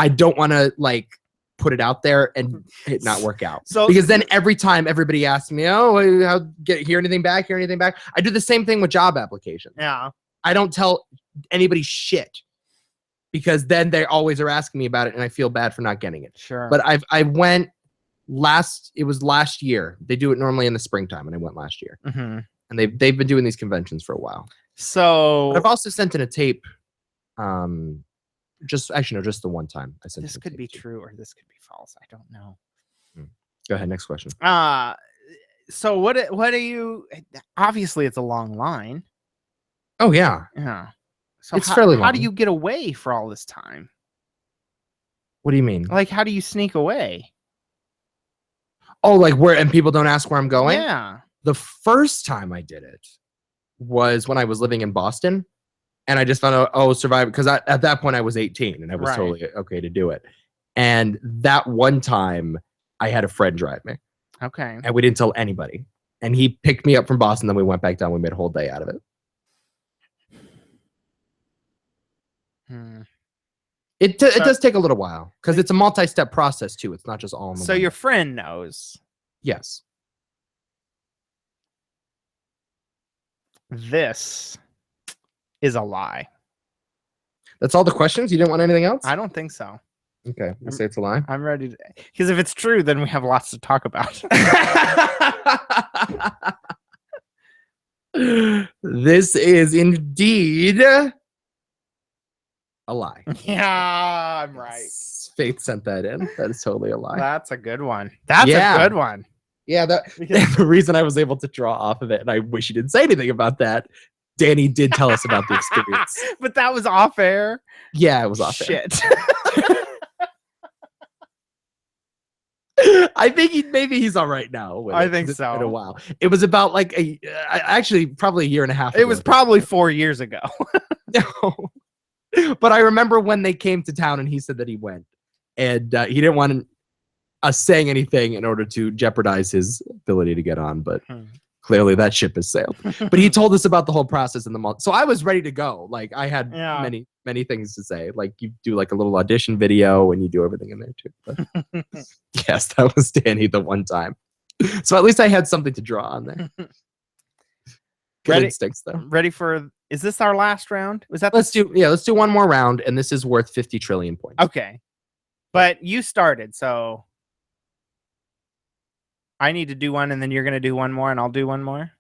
don't want to like put it out there and it not work out. So because then every time everybody asks me, oh, hear anything back? I do the same thing with job applications. Yeah. I don't tell anybody shit because then they always are asking me about it and I feel bad for not getting it. Sure. But I went it was last year. They do it normally in the springtime and I went last year. Mm-hmm. And they've been doing these conventions for a while. So but I've also sent in a tape. Just the one time I sent. This could be true or this could be false. I don't know. Go ahead. Next question. So what do you? Obviously, it's a long line. Oh yeah. Yeah. So it's fairly long. How do you get away for all this time? What do you mean? Like, how do you sneak away? Oh, like where? And people don't ask where I'm going. Yeah. The first time I did it was when I was living in Boston. And I just found out, Survivor, because at that point I was 18 and I was totally okay to do it. And that one time I had a friend drive me. Okay. And we didn't tell anybody. And he picked me up from Boston. Then we went back down. We made a whole day out of it. It does take a little while because it's a multi-step process too. It's not just all in the So your friend knows. Yes. This is a lie. That's all the questions? You didn't want anything else? I don't think so. Okay, you say it's a lie. I'm ready to, because if it's true, then we have lots to talk about. This is indeed a lie. Yeah, I'm right. Faith sent that in. That is totally a lie. That's a good one. That's a good one. Yeah, the reason I was able to draw off of it, and I wish you didn't say anything about that. Danny did tell us about the experience. But that was off air? Yeah, it was off air. Shit. I think maybe he's all right now. I think so. It's been a while. It was about like actually probably a year and a half ago. It was probably 4 years ago. No. But I remember when they came to town and he said that he went. And he didn't want us saying anything in order to jeopardize his ability to get on. But clearly that ship has sailed. But he told us about the whole process in the month. So I was ready to go. Like I had many things to say. Like you do like a little audition video and you do everything in there too. But yes, that was Danny the one time. So at least I had something to draw on there. Good instincts though. Ready for, is this our last round? Was that let's do one more round and this is worth 50 trillion points. Okay. But you started, so I need to do one, and then you're gonna do one more, and I'll do one more.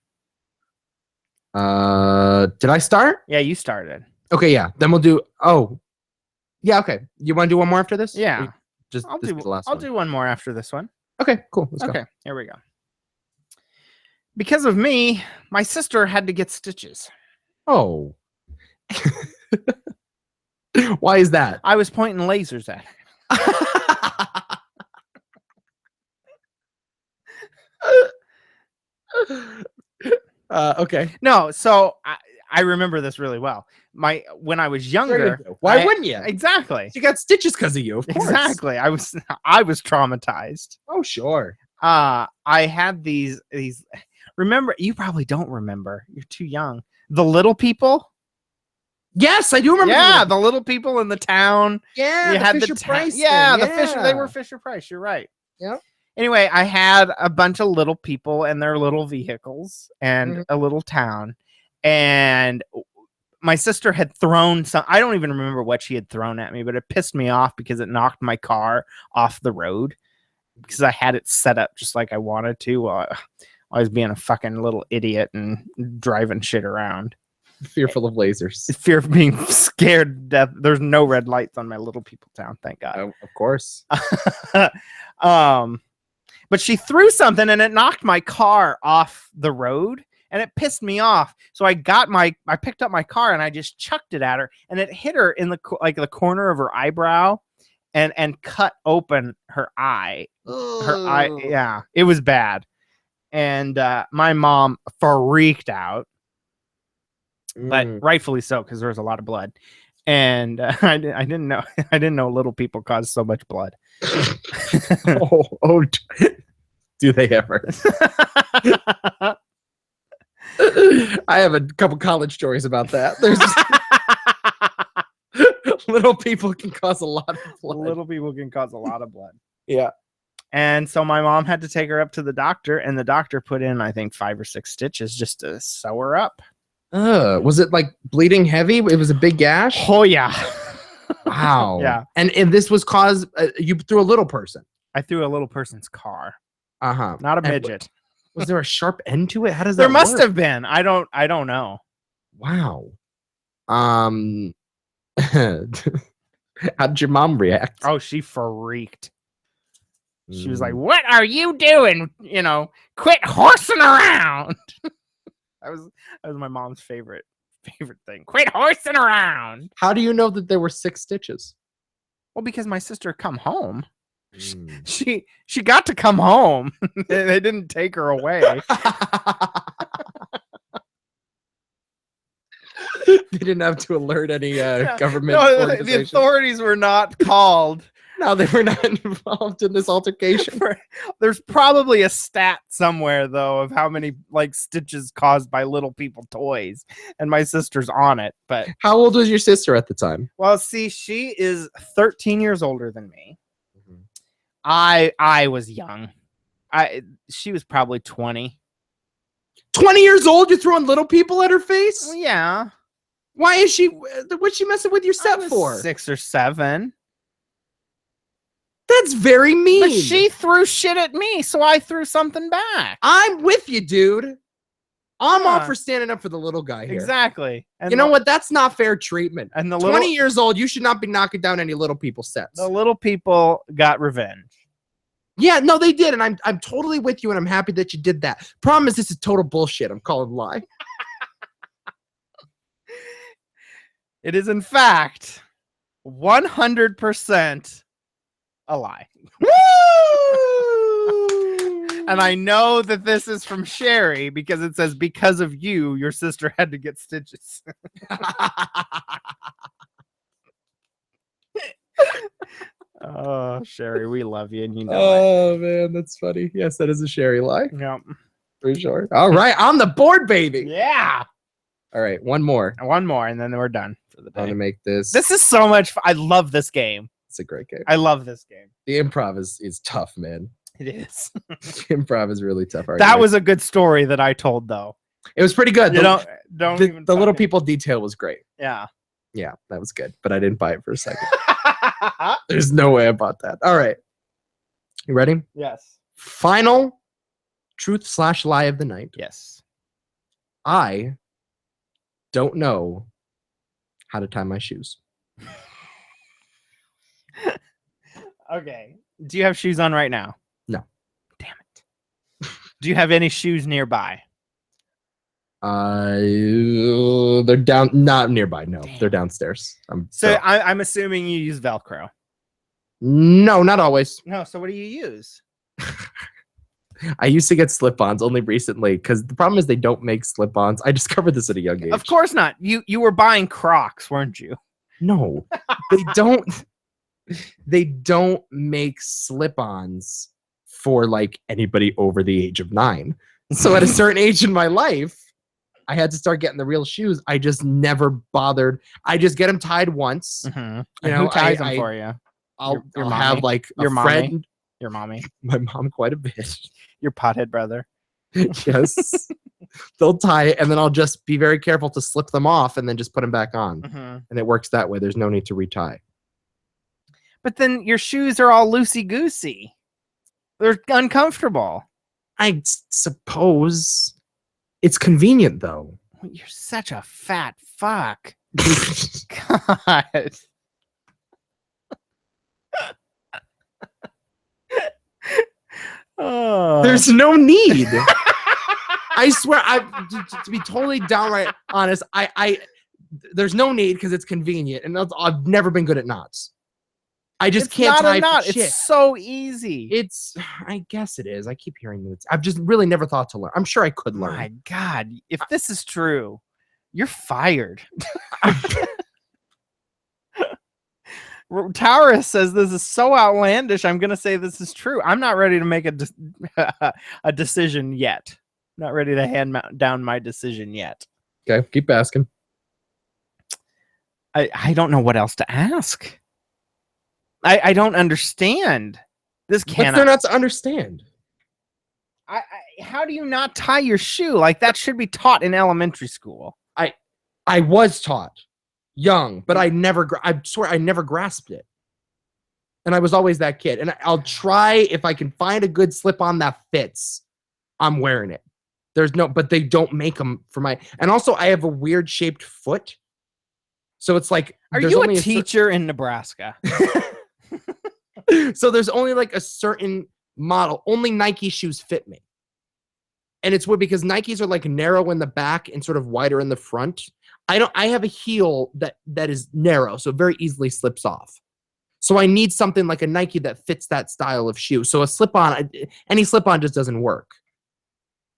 Did I start? Yeah, you started. Okay, yeah. Then we'll do. Oh, yeah. Okay. You want to do one more after this? Yeah. Just I'll this do. be the last I'll one. do one more after this one. Okay. Cool. Let's Okay. go. Here we go. Because of me, my sister had to get stitches. Oh. Why is that? I was pointing lasers at her. Okay. No, so I remember this really well. When I was younger, why wouldn't you? Exactly. You got stitches because of you. Of course. Exactly. I was traumatized. Oh, sure. I had these. Remember? You probably don't remember. You're too young. The little people. Yes, I do remember. Yeah, the little people in the town. Yeah, you had Fisher Price. Yeah, the Fisher. They were Fisher Price. You're right. Yeah. Anyway, I had a bunch of little people and their little vehicles and a little town, and my sister had thrown some. I don't even remember what she had thrown at me, but it pissed me off because it knocked my car off the road because I had it set up just like I wanted to. I was being a fucking little idiot and driving shit around. Fearful of lasers. Fear of being scared to death. There's no red lights on my little people town, thank God. Oh, of course. But she threw something and it knocked my car off the road and it pissed me off. So I picked up my car and I just chucked it at her and it hit her in the corner of her eyebrow and cut open her eye. Her eye, yeah, it was bad. And my mom freaked out. But rightfully so, because there was a lot of blood, and I didn't know little people cause so much blood. Do they ever? I have a couple college stories about that. There's little people can cause a lot of blood. Little people can cause a lot of blood. Yeah. And so my mom had to take her up to the doctor, and the doctor put in, I think, 5 or 6 stitches just to sew her up. Was it like bleeding heavy? It was a big gash? Oh, yeah. Wow. Yeah. And this was caused, you threw a little person. I threw a little person's car. Uh-huh. Not a midget. Was there a sharp end to it? How does that There must work? have been. I don't know. Wow. How did your mom react? Oh, she freaked. She was like, "What are you doing? Quit horsing around." That was my mom's favorite thing. Quit horsing around. How do you know that there were 6 stitches? Well, because my sister come home. She got to come home. They didn't take her away. They didn't have to alert any government. No, the authorities were not called. No, they were not involved in this altercation. There's probably a stat somewhere, though, of how many stitches caused by little people toys, and my sister's on it. But how old was your sister at the time? Well, see, she is 13 years older than me. Mm-hmm. I was young. She was probably 20. 20 years old? You're throwing little people at her face? Well, yeah. Why is she? What's she messing with your set for? 6 or 7. That's very mean. But she threw shit at me, so I threw something back. I'm with you, dude. I'm all for standing up for the little guy here. Exactly. And you know what? That's not fair treatment. And 20 years old, you should not be knocking down any little people sets. The little people got revenge. Yeah, no, they did, and I'm totally with you, and I'm happy that you did that. Problem is, this is total bullshit. I'm calling lie. It is, in fact, 100% a lie. Woo! And I know that this is from Sherry because it says, because of you, your sister had to get stitches. Oh, Sherry, we love you, and you know it. Oh, man, that's funny. Yes, that is a Sherry lie. Yep. For sure. All right, on the board, baby. Yeah. All right, one more, and then we're done for the day. I'm gonna make this. This is so much fun. I love this game. It's a great game. I love this game. The improv is tough, man. It is. Improv is really tough. That was a good story that I told, though. It was pretty good. The little people detail was great. Yeah. Yeah, that was good. But I didn't buy it for a second. There's no way I bought that. All right. You ready? Yes. Final Truth/lie of the night. Yes. I don't know how to tie my shoes. Okay. Do you have shoes on right now? No. Damn it. Do you have any shoes nearby? They're down, not nearby. No, they're downstairs. I'm assuming you use Velcro. No, not always. No. So what do you use? I used to get slip-ons only recently because the problem is they don't make slip-ons. I discovered this at a young age. Of course not. You were buying Crocs, weren't you? No, they don't. They don't make slip-ons for like anybody over the age of 9. So at a certain age in my life, I had to start getting the real shoes. I just never bothered. I just get them tied once. Mm-hmm. You know, who ties them for you? I'll have like a friend. Your mommy. My mom quite a bit. Your pothead brother. Yes. They'll tie it, and then I'll just be very careful to slip them off and then just put them back on. Mm-hmm. And it works that way. There's no need to retie. But then your shoes are all loosey-goosey. They're uncomfortable. I suppose it's convenient, though. You're such a fat fuck. God. Oh. There's no need. I swear, to be totally downright honest, there's no need because it's convenient, and I've never been good at knots. I just can't tie knot. It's so easy. I guess it is. I keep hearing that. I've just really never thought to learn. I'm sure I could learn. My God, if this is true, you're fired. Taurus says this is so outlandish. I'm going to say this is true. I'm not ready to make a decision yet. Not ready to hand down my decision yet. Okay, keep asking. I don't know what else to ask. I don't understand. This cannot. What's there not to understand? How do you not tie your shoe? Like that should be taught in elementary school. I was taught young, but I swear I never grasped it. And I was always that kid. And I'll try if I can find a good slip-on that fits. I'm wearing it. But they don't make them for my. And also I have a weird shaped foot. So it's like, are you a teacher in Nebraska? So there's only like a certain model. Only Nike shoes fit me. And it's weird because Nikes are like narrow in the back and sort of wider in the front. I have a heel that is narrow, so it very easily slips off. So I need something like a Nike that fits that style of shoe. So a slip-on, any slip-on just doesn't work.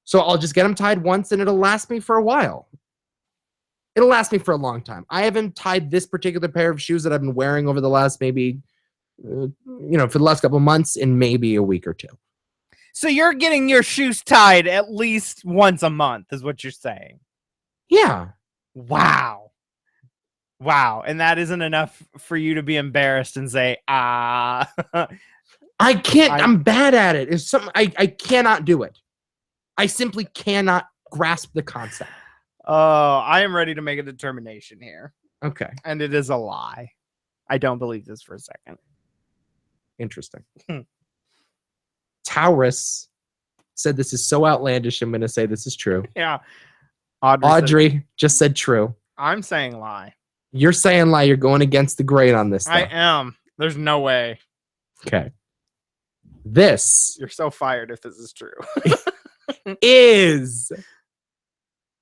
So I'll just get them tied once and it'll last me for a while. It'll last me for a long time. I haven't tied this particular pair of shoes that I've been wearing over the last maybe, for the last couple of months in maybe a week or two. So you're getting your shoes tied at least once a month is what you're saying. Yeah. Wow. And that isn't enough for you to be embarrassed and say, I can't. I'm bad at it. It's something I cannot do it. I simply cannot grasp the concept. Oh, I am ready to make a determination here. Okay. And it is a lie. I don't believe this for a second. Interesting. Taurus said this is so outlandish. I'm going to say this is true. Yeah. Audrey just said true. I'm saying lie. You're saying lie. You're going against the grain on this. I am. There's no way. Okay. This. You're so fired if this is true. Is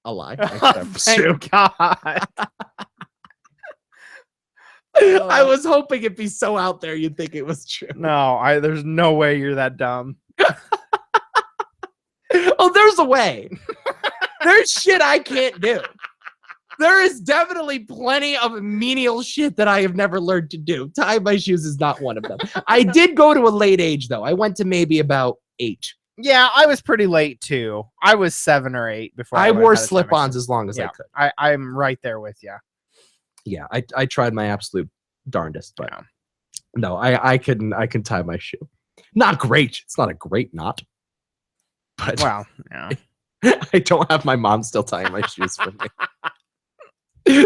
a lie. Thank God. I was hoping it'd be so out there you'd think it was true. No, there's no way you're that dumb. Oh, there's a way. There's shit I can't do. There is definitely plenty of menial shit that I have never learned to do. Tie my shoes is not one of them. I did go to a late age, though. I went to maybe about 8. Yeah, I was pretty late, too. I was 7 or 8 before I wore slip-ons as long as I could. I'm right there with you. Yeah, I tried my absolute darndest, but no, I can tie my shoe. Not great. It's not a great knot. But well, yeah. I don't have my mom still tying my shoes for me.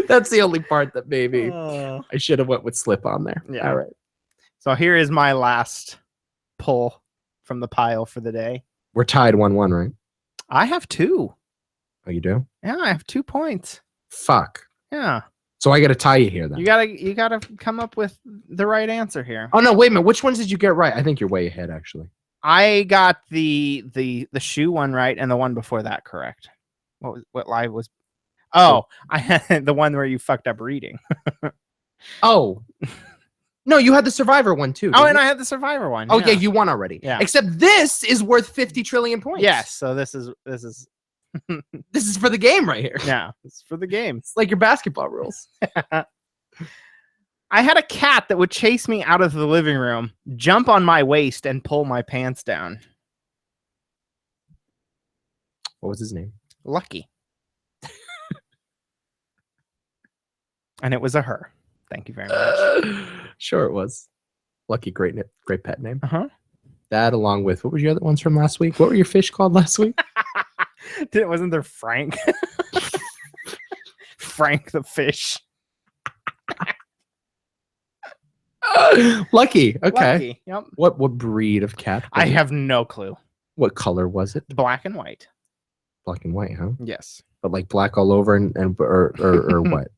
That's the only part that maybe I should have went with slip on there. Yeah. All right. So here is my last pull from the pile for the day. We're tied 1-1, right? I have 2. Oh, you do? Yeah, I have 2 points. Fuck. Yeah. So I got to tie you here then. You gotta come up with the right answer here. Oh no, wait a minute. Which ones did you get right? I think you're way ahead, actually. I got the shoe one right and the one before that correct. What live was? Oh, I had the one where you fucked up reading. Oh. No, you had the Survivor one too. Oh, and I had the Survivor one. Oh yeah, you won already. Yeah. Except this is worth 50 trillion points. Yes. So this is This is for the game right here. yeah, it's for the game. It's like your basketball rules. I had a cat that would chase me out of the living room, jump on my waist, and pull my pants down. What was his name? Lucky. And it was a her. Thank you very much. Sure it was. Lucky, great pet name. Uh-huh. That along with, what were your other ones from last week? What were your fish called last week? Wasn't there Frank? Frank the fish. Lucky. Okay. Lucky. Yep. What breed of cat? I have no clue. What color was it? Black and white. Black and white, huh? Yes. But like black all over or what?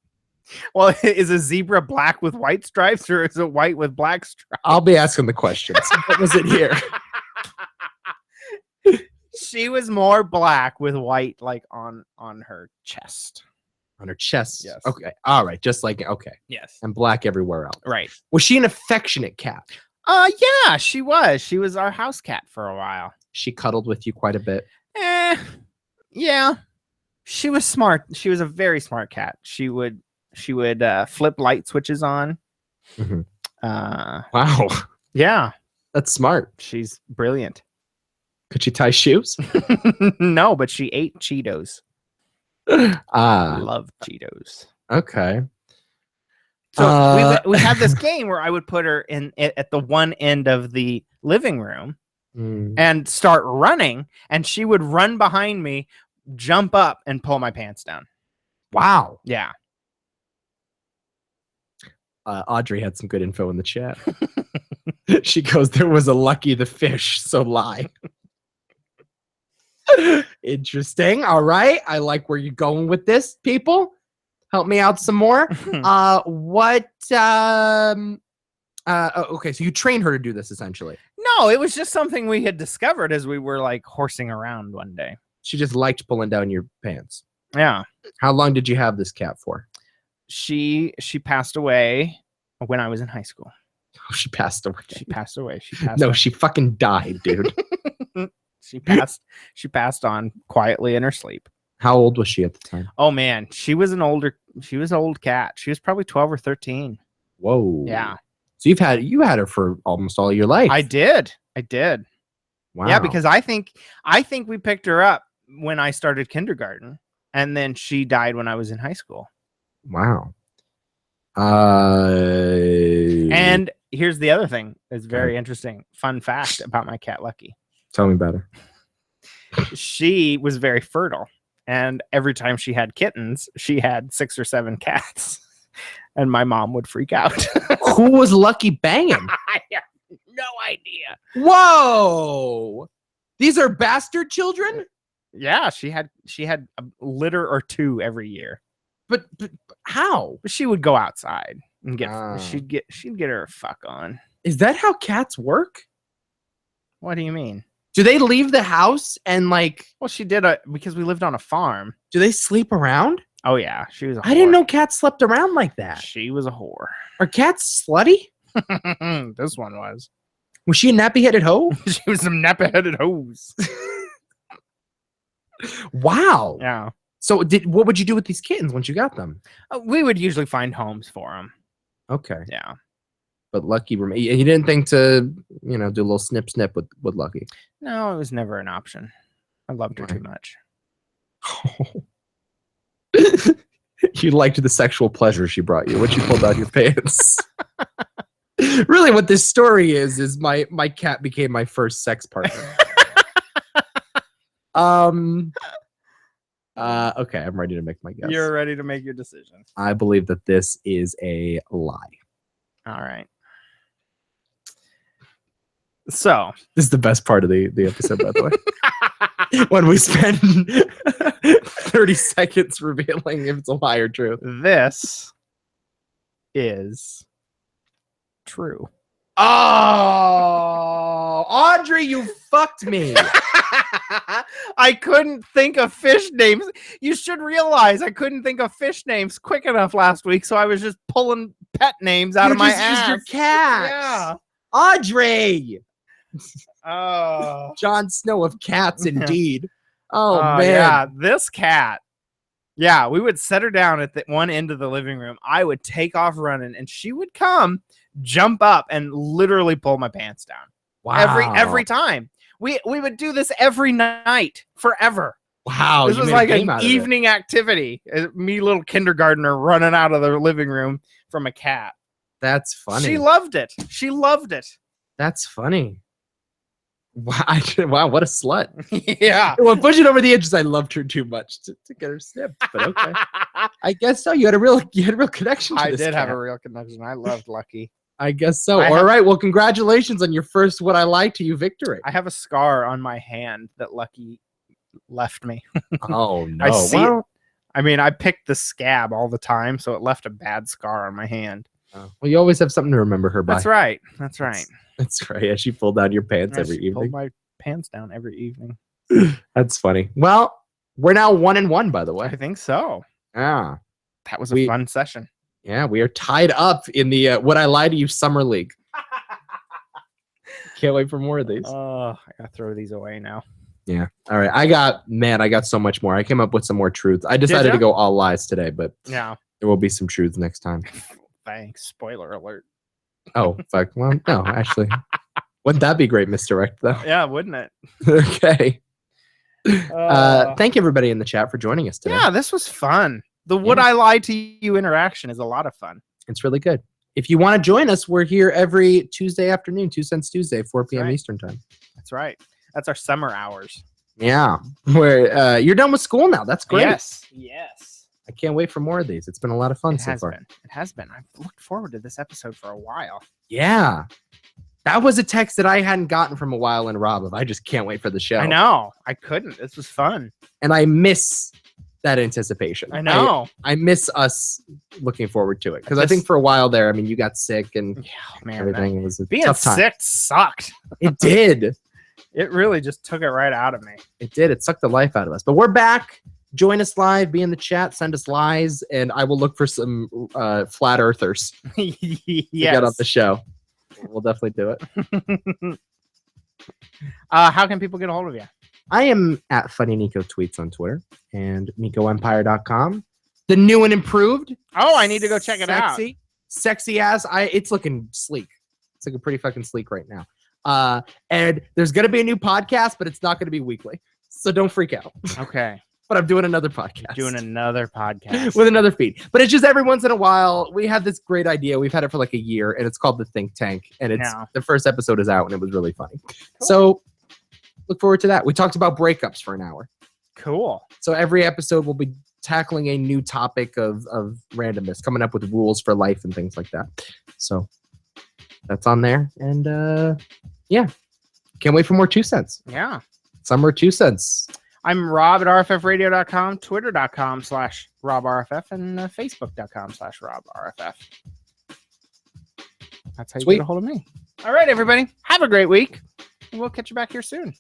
Well, is a zebra black with white stripes or is it white with black stripes? I'll be asking the questions. What was it here? She was more black with white like on her chest. On her chest? Yes. Okay. All right. Just like, okay. Yes. And black everywhere else. Right. Was she an affectionate cat? Yeah, she was. She was our house cat for a while. She cuddled with you quite a bit. Yeah. She was smart. She was a very smart cat. She would flip light switches on. Mm-hmm. Wow. Yeah. That's smart. She's brilliant. Could she tie shoes? No, but she ate Cheetos. Love Cheetos. Okay. So we had this game where I would put her at the one end of the living room and start running, and she would run behind me, jump up, and pull my pants down. Wow. Yeah. Audrey had some good info in the chat. She goes, there was a Lucky the fish, so lie. Interesting. All right. I like where you're going with this, people. Help me out some more. Okay, so you trained her to do this essentially. No, it was just something we had discovered as we were like horsing around one day. She just liked pulling down your pants. Yeah. How long did you have this cat for? She passed away when I was in high school. Oh, she passed away. She passed away. She fucking died, dude. She passed on quietly in her sleep. How old was she at the time? Oh man, she was an old cat. She was probably 12 or 13. Whoa. Yeah. So you had her for almost all your life. I did. Wow. Yeah, because I think we picked her up when I started kindergarten, and then she died when I was in high school. Wow. And here's the other thing. It's very interesting. Fun fact about my cat Lucky. Tell me about her. She was very fertile, and every time she had kittens, she had 6 or 7 cats, and my mom would freak out. Who was Lucky banging? I have no idea. Whoa! These are bastard children? Yeah, she had a litter or 2 every year. But how? She would go outside and she'd get her a fuck on. Is that how cats work? What do you mean? Do they leave the house and like? Well, she did because we lived on a farm. Do they sleep around? Oh yeah, she was. I didn't know cats slept around like that. She was a whore. Are cats slutty? This one was. Was she a nappy-headed hoe? She was some nappy-headed hose. Wow. Yeah. So what would you do with these kittens once you got them? We would usually find homes for them. Okay. Yeah. But Lucky, he didn't think to, do a little snip with Lucky. No, it was never an option. I loved her too much. You liked the sexual pleasure she brought you when she pulled out your pants. Really, what this story is my cat became my first sex partner. Okay, I'm ready to make my guess. You're ready to make your decision. I believe that this is a lie. All right. So this is the best part of the episode, by the way. When we spend 30 seconds revealing if it's a lie or true. This is true. Oh, Audrey, you fucked me. I couldn't think of fish names. You should realize I couldn't think of fish names quick enough last week, so I was just pulling pet names out of my ass. Used your cat. Yeah. Audrey. Oh. Jon Snow of cats, indeed. Oh, man. Yeah, this cat. Yeah, we would set her down at the one end of the living room. I would take off running, and she would come, jump up, and literally pull my pants down. Wow. Every time. We would do this every night, forever. Wow. This was like an evening activity. Me, little kindergartner, running out of the living room from a cat. That's funny. She loved it. She loved it. That's funny. Wow, what a slut. Yeah. Well, pushing over the edges, I loved her too much to get her snipped, but okay. I guess so. You had a real connection to I this did cat. have a real connection. I loved Lucky. I guess so. All right. Well, congratulations on your first What I Lied to You victory. I have a scar on my hand that Lucky left me. Oh, no. I see it. I mean, I picked the scab all the time, so it left a bad scar on my hand. Oh. Well, you always have something to remember her by. That's right. That's right. That's great. Yeah, she pulled down your pants every Pulled evening. my pants down every evening. That's funny. Well, we're now 1-1, by the way. I think so. Yeah. That was a fun session. Yeah, we are tied up in the What I Lied to You Summer League. Can't wait for more of these. Oh, I gotta throw these away now. Yeah. All right. I got so much more. I came up with some more truths. I decided to go all lies today, but yeah, there will be some truths next time. Thanks. Spoiler alert. Oh, fuck. Well, no, actually. Wouldn't that be great misdirect, though? Yeah, wouldn't it? Okay. Thank everybody in the chat for joining us today. Yeah, this was fun. The Would I Lie to You interaction is a lot of fun. It's really good. If you want to join us, we're here every Tuesday afternoon, 2 Cents Tuesday, 4 p.m. Eastern time. That's right. That's our summer hours. Yeah. Where you're done with school now. That's great. Yes. Yes. I can't wait for more of these. It's been a lot of fun so far. It has been. I've looked forward to this episode for a while. Yeah. That was a text that I hadn't gotten from a while in Rob of I just can't wait for the show. I know. I couldn't. This was fun. And I miss that anticipation. I know. I miss us looking forward to it. Because I think for a while there, I mean, you got sick and everything. It was a being tough time. sick sucked. It did. It really just took it right out of me. It did. It sucked the life out of us. But we're back. Join us live. Be in the chat. Send us lies. And I will look for some flat earthers to get on the show. We'll definitely do it. How can people get a hold of you? I am at Funny Nico Tweets on Twitter and NicoEmpire.com. The new and improved. Oh, I need to go check it out. Sexy ass. It's looking sleek. It's looking pretty fucking sleek right now. And there's going to be a new podcast, but it's not going to be weekly. So don't freak out. Okay. But I'm doing another podcast. Doing another podcast. With another feed. But it's just every once in a while, we have this great idea. We've had it for like a year, and it's called The Think Tank. And it's the first episode is out, and it was really funny. Cool. So look forward to that. We talked about breakups for an hour. Cool. So every episode will be tackling a new topic of randomness, coming up with rules for life and things like that. So that's on there. And yeah, can't wait for more 2 Cents. Yeah. Summer 2 Cents. I'm Rob at rffradio.com, twitter.com/RobRFF, and facebook.com/RobRFF. That's how you get a hold of me. All right, everybody. Have a great week. We'll catch you back here soon.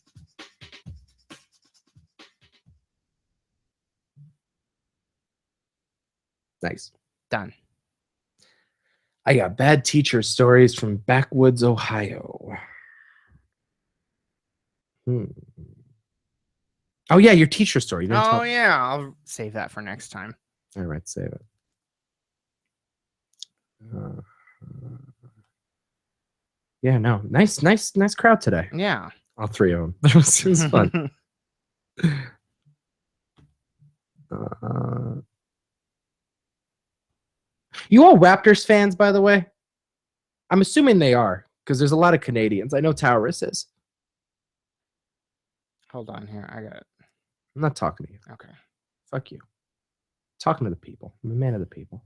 Nice. Done. I got bad teacher stories from Backwoods, Ohio. Oh, yeah, your teacher story. Oh, yeah. I'll save that for next time. All right, save it. Yeah, no. Nice crowd today. Yeah. All three of them. It was fun. You all Raptors fans, by the way? I'm assuming they are, because there's a lot of Canadians. I know Taurus is. Hold on here. I got it. I'm not talking to you. Okay. Fuck you. Talking to the people. I'm a man of the people.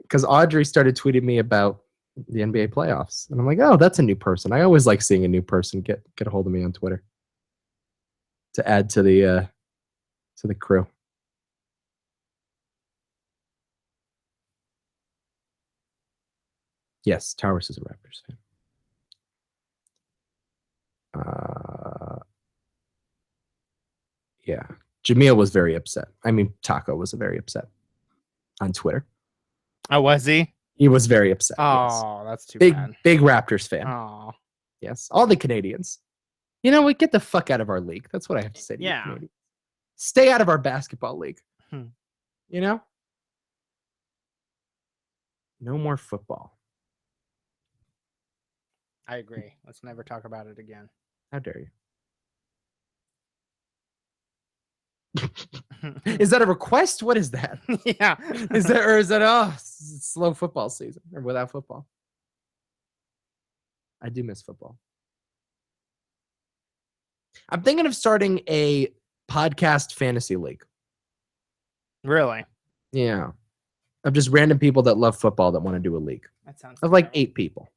Because Audrey started tweeting me about the NBA playoffs. And I'm like, oh, that's a new person. I always like seeing a new person get a hold of me on Twitter to add to the crew. Yes, Towers is a Raptors fan. Yeah. Jamil was very upset. I mean, Taco was very upset on Twitter. Oh, was he? He was very upset. Oh, yes. That's too bad. Big Raptors fan. Oh. Yes. All the Canadians. You know what? Get the fuck out of our league. That's what I have to say to you, Canadians. Stay out of our basketball league. You know? No more football. I agree. Let's never talk about it again. How dare you? Is that a request? What is that? Yeah. Is that slow football season or without football? I do miss football. I'm thinking of starting a podcast fantasy league. Really? Yeah. Of just random people that love football that want to do a league. That sounds of like 8 people.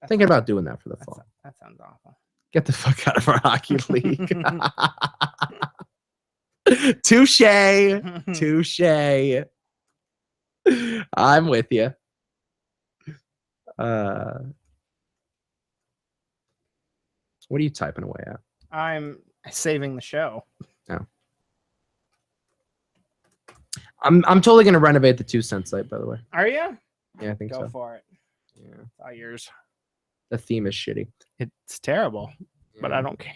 Thinking about doing that for the fall. That sounds awful. Get the fuck out of our hockey league. Touche. Touche. I'm with you. What are you typing away at? I'm saving the show. Oh. I'm totally gonna renovate the 2 cent site, by the way. Are you? Yeah, I think so. Go for it. Yeah. It's all yours. The theme is shitty. It's terrible, but I don't care.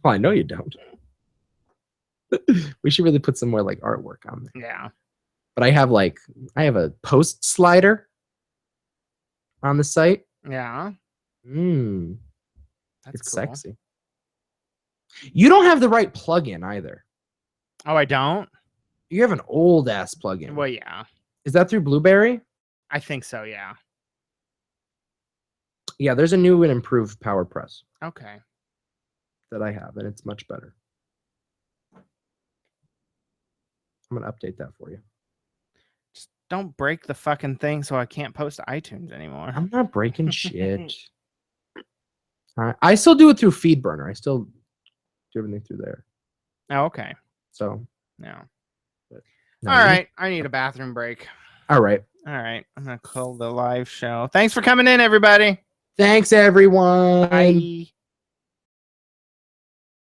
Well, I know you don't. We should really put some more like artwork on there. Yeah. But I have a post slider on the site. Yeah. It's cool. Sexy. You don't have the right plugin either. Oh, I don't? You have an old ass plugin. Well, yeah. Is that through Blueberry? I think so, yeah. Yeah, there's a new and improved PowerPress. Okay. That I have, and it's much better. I'm going to update that for you. Just don't break the fucking thing so I can't post to iTunes anymore. I'm not breaking shit. I still do it through FeedBurner. I still do everything through there. Oh, okay. So, no. No, all right. I need a bathroom break. All right. All right. I'm going to call the live show. Thanks for coming in, everybody. Thanks, everyone. Bye.